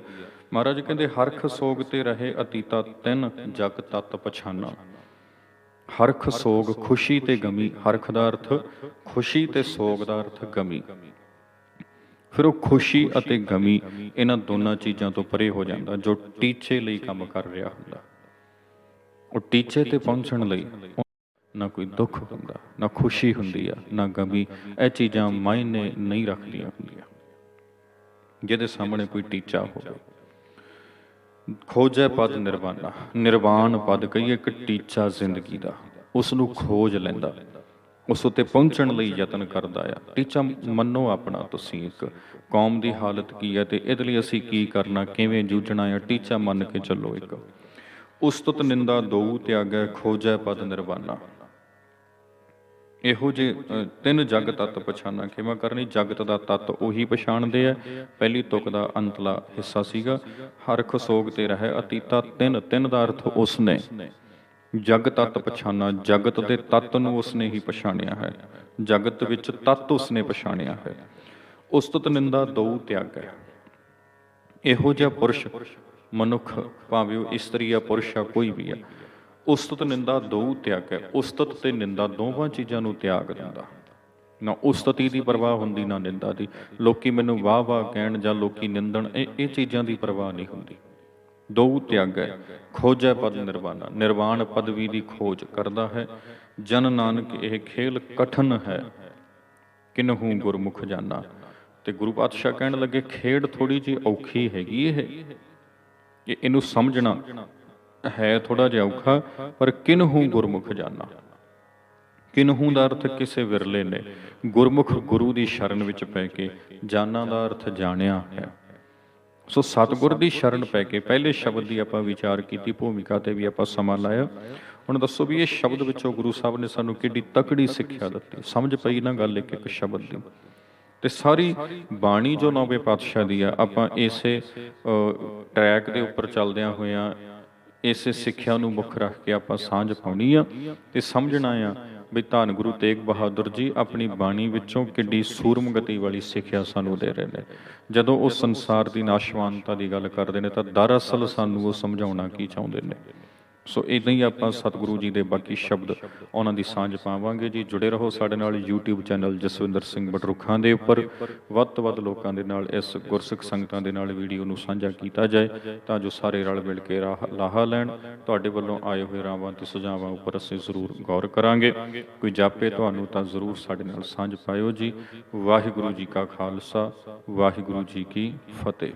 ਮਹਾਰਾਜ ਕਹਿੰਦੇ ਹਰਖ ਸੋਗ ਤੇ ਰਹੇ ਅਤੀਤਾ ਤਿੰਨ ਜਗ ਤਤ ਪਛਾਨਾ। ਹਰਖ ਸੋਗ ਖੁਸ਼ੀ ਤੇ ਗਮੀ, ਹਰਖ ਦਾ ਅਰਥ ਖੁਸ਼ੀ ਤੇ ਸੋਗ ਦਾ ਅਰਥ ਗਮੀ। ਫਿਰ ਉਹ ਖੁਸ਼ੀ ਅਤੇ ਗਮੀ ਇਹਨਾਂ ਦੋਨਾਂ ਚੀਜ਼ਾਂ ਤੋਂ ਪਰੇ ਹੋ ਜਾਂਦਾ ਜੋ ਟੀਚੇ ਲਈ ਕੰਮ ਕਰ ਰਿਹਾ ਹੁੰਦਾ। ਉਹ ਟੀਚੇ ਤੇ ਪਹੁੰਚਣ ਲਈ ਨਾ ਕੋਈ ਦੁੱਖ ਹੁੰਦਾ, ਨਾ ਖੁਸ਼ੀ ਹੁੰਦੀ ਆ, ਨਾ ਗਮੀ। ਇਹ ਚੀਜ਼ਾਂ ਮਾਇਨੇ ਨਹੀਂ ਰੱਖਦੀਆਂ ਹੁੰਦੀਆਂ ਜਿਹਦੇ ਸਾਹਮਣੇ ਕੋਈ ਟੀਚਾ ਹੋਵੇ। ਖੋਜੈ ਪਦ ਨਿਰਵਾਣਾ, ਨਿਰਵਾਣ ਪਦ ਕਹੀਏ ਇੱਕ ਟੀਚਾ ਜ਼ਿੰਦਗੀ ਦਾ, ਉਸ ਨੂੰ ਖੋਜ ਲੈਂਦਾ, ਉਸ ਉੱਤੇ ਪਹੁੰਚਣ ਲਈ ਯਤਨ ਕਰਦਾ ਆ। ਟੀਚਾ ਮੰਨੋ ਆਪਣਾ ਤੁਸੀਂ, ਇੱਕ ਕੌਮ ਦੀ ਹਾਲਤ ਕੀ ਹੈ ਤੇ ਇਹਦੇ ਲਈ ਅਸੀਂ ਕੀ ਕਰਨਾ, ਕਿਵੇਂ ਜੂਝਣਾ ਆ, ਟੀਚਾ ਮੰਨ ਕੇ ਚੱਲੋ। ਇੱਕ ਉਸਤਤ ਨਿੰਦਾ ਦੋਊ ਤਿਆਗੈ ਖੋਜੈ ਪਦ ਨਿਰਵਾਣਾ। ਇਹੋ ਜਿਹੇ 3 ਜਗ ਤੱਤ ਪਛਾਣਾ। ਖਿਮਾ ਕਰਨੀ, ਜਗਤ ਦਾ ਤੱਤ ਉਹੀ ਪਛਾਣਦੇ ਆ। ਪਹਿਲੀ ਤੁਕ ਦਾ ਅੰਤਲਾ ਹਿੱਸਾ ਸੀਗਾ ਹਰਖ ਸੋਗ ਤੇ ਰਹਿ ਅਤੀਤਾ ਤਿੰਨ ਦਾ ਅਰਥ ਉਸਨੇ। ਜਗ ਤੱਤ ਪਛਾਣਾ, ਜਗਤ ਦੇ ਤੱਤ ਨੂੰ ਉਸਨੇ ਹੀ ਪਛਾਣਿਆ ਹੈ, ਜਗਤ ਵਿੱਚ ਤੱਤ ਉਸਨੇ ਪਛਾਣਿਆ ਹੈ। ਉਸਤਤ ਨਿੰਦਾ ਦੋਊ ਤਿਆਗੈ। ਇਹੋ ਜਿਹਾ ਪੁਰਸ਼, ਮਨੁੱਖ ਭਾਵੇਂ ਉਹ ਇਸਤਰੀ ਆ ਪੁਰਸ਼ ਆ ਕੋਈ ਵੀ ਆ, ਉਸਤਤ ਨਿੰਦਾ ਦੋਊ ਤਿਆਗੈ। ਉਸਤਤ ਤੇ ਨਿੰਦਾ ਦੋਵਾਂ ਚੀਜ਼ਾਂ ਨੂੰ ਤਿਆਗ ਦਿੰਦਾ। ਨਾ ਉਸਤਤੀ ਦੀ ਪਰਵਾਹ ਹੁੰਦੀ ਨਾ ਨਿੰਦਾ ਦੀ। ਲੋਕੀ ਮੈਨੂੰ ਵਾਹ ਵਾਹ ਕਹਿਣ ਜਾਂ ਲੋਕੀ ਨਿੰਦਣ, ਇਹ ਚੀਜ਼ਾਂ ਦੀ ਪਰਵਾਹ ਨਹੀਂ ਹੁੰਦੀ। ਦੋਊ ਤਿਆਗੈ ਖੋਜੈ ਪਦ ਨਿਰਵਾਣਾ। ਨਿਰਵਾਣ ਪਦਵੀ ਦੀ ਖੋਜ ਕਰਦਾ ਹੈ। ਜਨ ਨਾਨਕ ਇਹ ਖੇਲ ਕਠਨ ਹੈ, ਕਿਨਹੂ ਗੁਰਮੁਖ ਜਾਨਾ। ਤੇ ਗੁਰੂ ਪਾਤਸ਼ਾਹ ਕਹਿਣ ਲੱਗੇ ਖੇਡ ਥੋੜੀ ਜਿਹੀ ਔਖੀ ਹੈਗੀ ਇਹਨੂੰ ਸਮਝਣਾ ਹੈ ਥੋੜਾ ਜਿਹਾ ਔਖਾ, ਪਰ ਕਿਨਹੂ ਗੁਰਮੁਖ ਜਾਨਾ। ਕਿਨਹੂ ਦਾ ਅਰਥ ਕਿਸੇ ਵਿਰਲੇ ਨੇ, ਗੁਰਮੁਖ ਗੁਰੂ ਦੀ ਸ਼ਰਨ ਵਿੱਚ ਪੈ ਕੇ, ਜਾਨਾ ਦਾ ਅਰਥ ਜਾਣਿਆ ਹੈ। ਸੋ ਸਤਿਗੁਰ ਦੀ ਸ਼ਰਨ ਪੈ ਕੇ, ਪਹਿਲੇ ਸ਼ਬਦ ਦੀ ਆਪਾਂ ਵਿਚਾਰ ਕੀਤੀ, ਭੂਮਿਕਾ ਤੇ ਵੀ ਆਪਾਂ ਸਮਾਂ ਲਾਇਆ। ਹੁਣ ਦੱਸੋ ਵੀ ਇਹ ਸ਼ਬਦ ਵਿੱਚੋਂ ਗੁਰੂ ਸਾਹਿਬ ਨੇ ਸਾਨੂੰ ਕਿੱਡੀ ਤਕੜੀ ਸਿੱਖਿਆ ਦਿੱਤੀ। ਸਮਝ ਪਈ ਨਾ ਗੱਲ ਇੱਕ ਇੱਕ ਸ਼ਬਦ ਦੀ। ਤੇ ਸਾਰੀ ਬਾਣੀ ਜੋ ਨੌਵੇਂ ਪਾਤਸ਼ਾਹ ਦੀ ਆ, ਆਪਾਂ ਇਸੇ ਟਰੈਕ ਦੇ ਉੱਪਰ ਚੱਲਦਿਆਂ ਹੋਇਆਂ ਇਸੇ ਸਿੱਖਿਆ ਨੂੰ ਮੁੱਖ ਰੱਖ ਕੇ ਆਪਾਂ ਸਾਂਝ ਪਾਉਣੀ ਆ ਤੇ ਸਮਝਣਾ ਆ ਵੀ ਧੰਨ ਗੁਰੂ ਤੇਗ ਬਹਾਦਰ ਜੀ ਆਪਣੀ ਬਾਣੀ ਵਿੱਚੋਂ ਕਿੱਡੀ ਸੂਰਮ ਗਤੀ ਵਾਲੀ ਸਿੱਖਿਆ ਸਾਨੂੰ ਦੇ ਰਹੇ ਨੇ। ਜਦੋਂ ਉਹ ਸੰਸਾਰ ਦੀ ਨਾਸ਼ਵਾਨਤਾ ਦੀ ਗੱਲ ਕਰਦੇ ਨੇ ਤਾਂ ਦਰਅਸਲ ਸਾਨੂੰ ਉਹ ਸਮਝਾਉਣਾ ਕੀ ਚਾਹੁੰਦੇ ਨੇ। ਸੋ ਇੱਦਾਂ ਹੀ ਆਪਾਂ ਸਤਿਗੁਰੂ ਜੀ ਦੇ ਬਾਕੀ ਸ਼ਬਦ ਉਹਨਾਂ ਦੀ ਸਾਂਝ ਪਾਵਾਂਗੇ ਜੀ। ਜੁੜੇ ਰਹੋ ਸਾਡੇ ਨਾਲ YouTube ਚੈਨਲ ਜਸਵਿੰਦਰ ਸਿੰਘ ਬਟਰੁੱਖਾਂ ਦੇ ਉੱਪਰ। ਵੱਧ ਤੋਂ ਵੱਧ ਲੋਕਾਂ ਦੇ ਨਾਲ ਇਸ ਗੁਰਸਿੱਖ ਸੰਗਤਾਂ ਦੇ ਨਾਲ ਵੀਡੀਓ ਨੂੰ ਸਾਂਝਾ ਕੀਤਾ ਜਾਏ ਤਾਂ ਜੋ ਸਾਰੇ ਰਲ ਮਿਲ ਕੇ ਲਾਹਾ ਲੈਣ। ਤੁਹਾਡੇ ਵੱਲੋਂ ਆਏ ਹੋਏ ਰਾਵਾਂ ਤੇ ਸੁਝਾਵਾਂ ਉੱਪਰ ਅਸੀਂ ਜ਼ਰੂਰ ਗੌਰ ਕਰਾਂਗੇ। ਕੋਈ ਜਾਪੇ ਤੁਹਾਨੂੰ ਤਾਂ ਜ਼ਰੂਰ ਸਾਡੇ ਨਾਲ ਸਾਂਝ ਪਾਇਓ ਜੀ। ਵਾਹਿਗੁਰੂ ਜੀ ਕਾ ਖਾਲਸਾ, ਵਾਹਿਗੁਰੂ ਜੀ ਕੀ ਫਤਿਹ।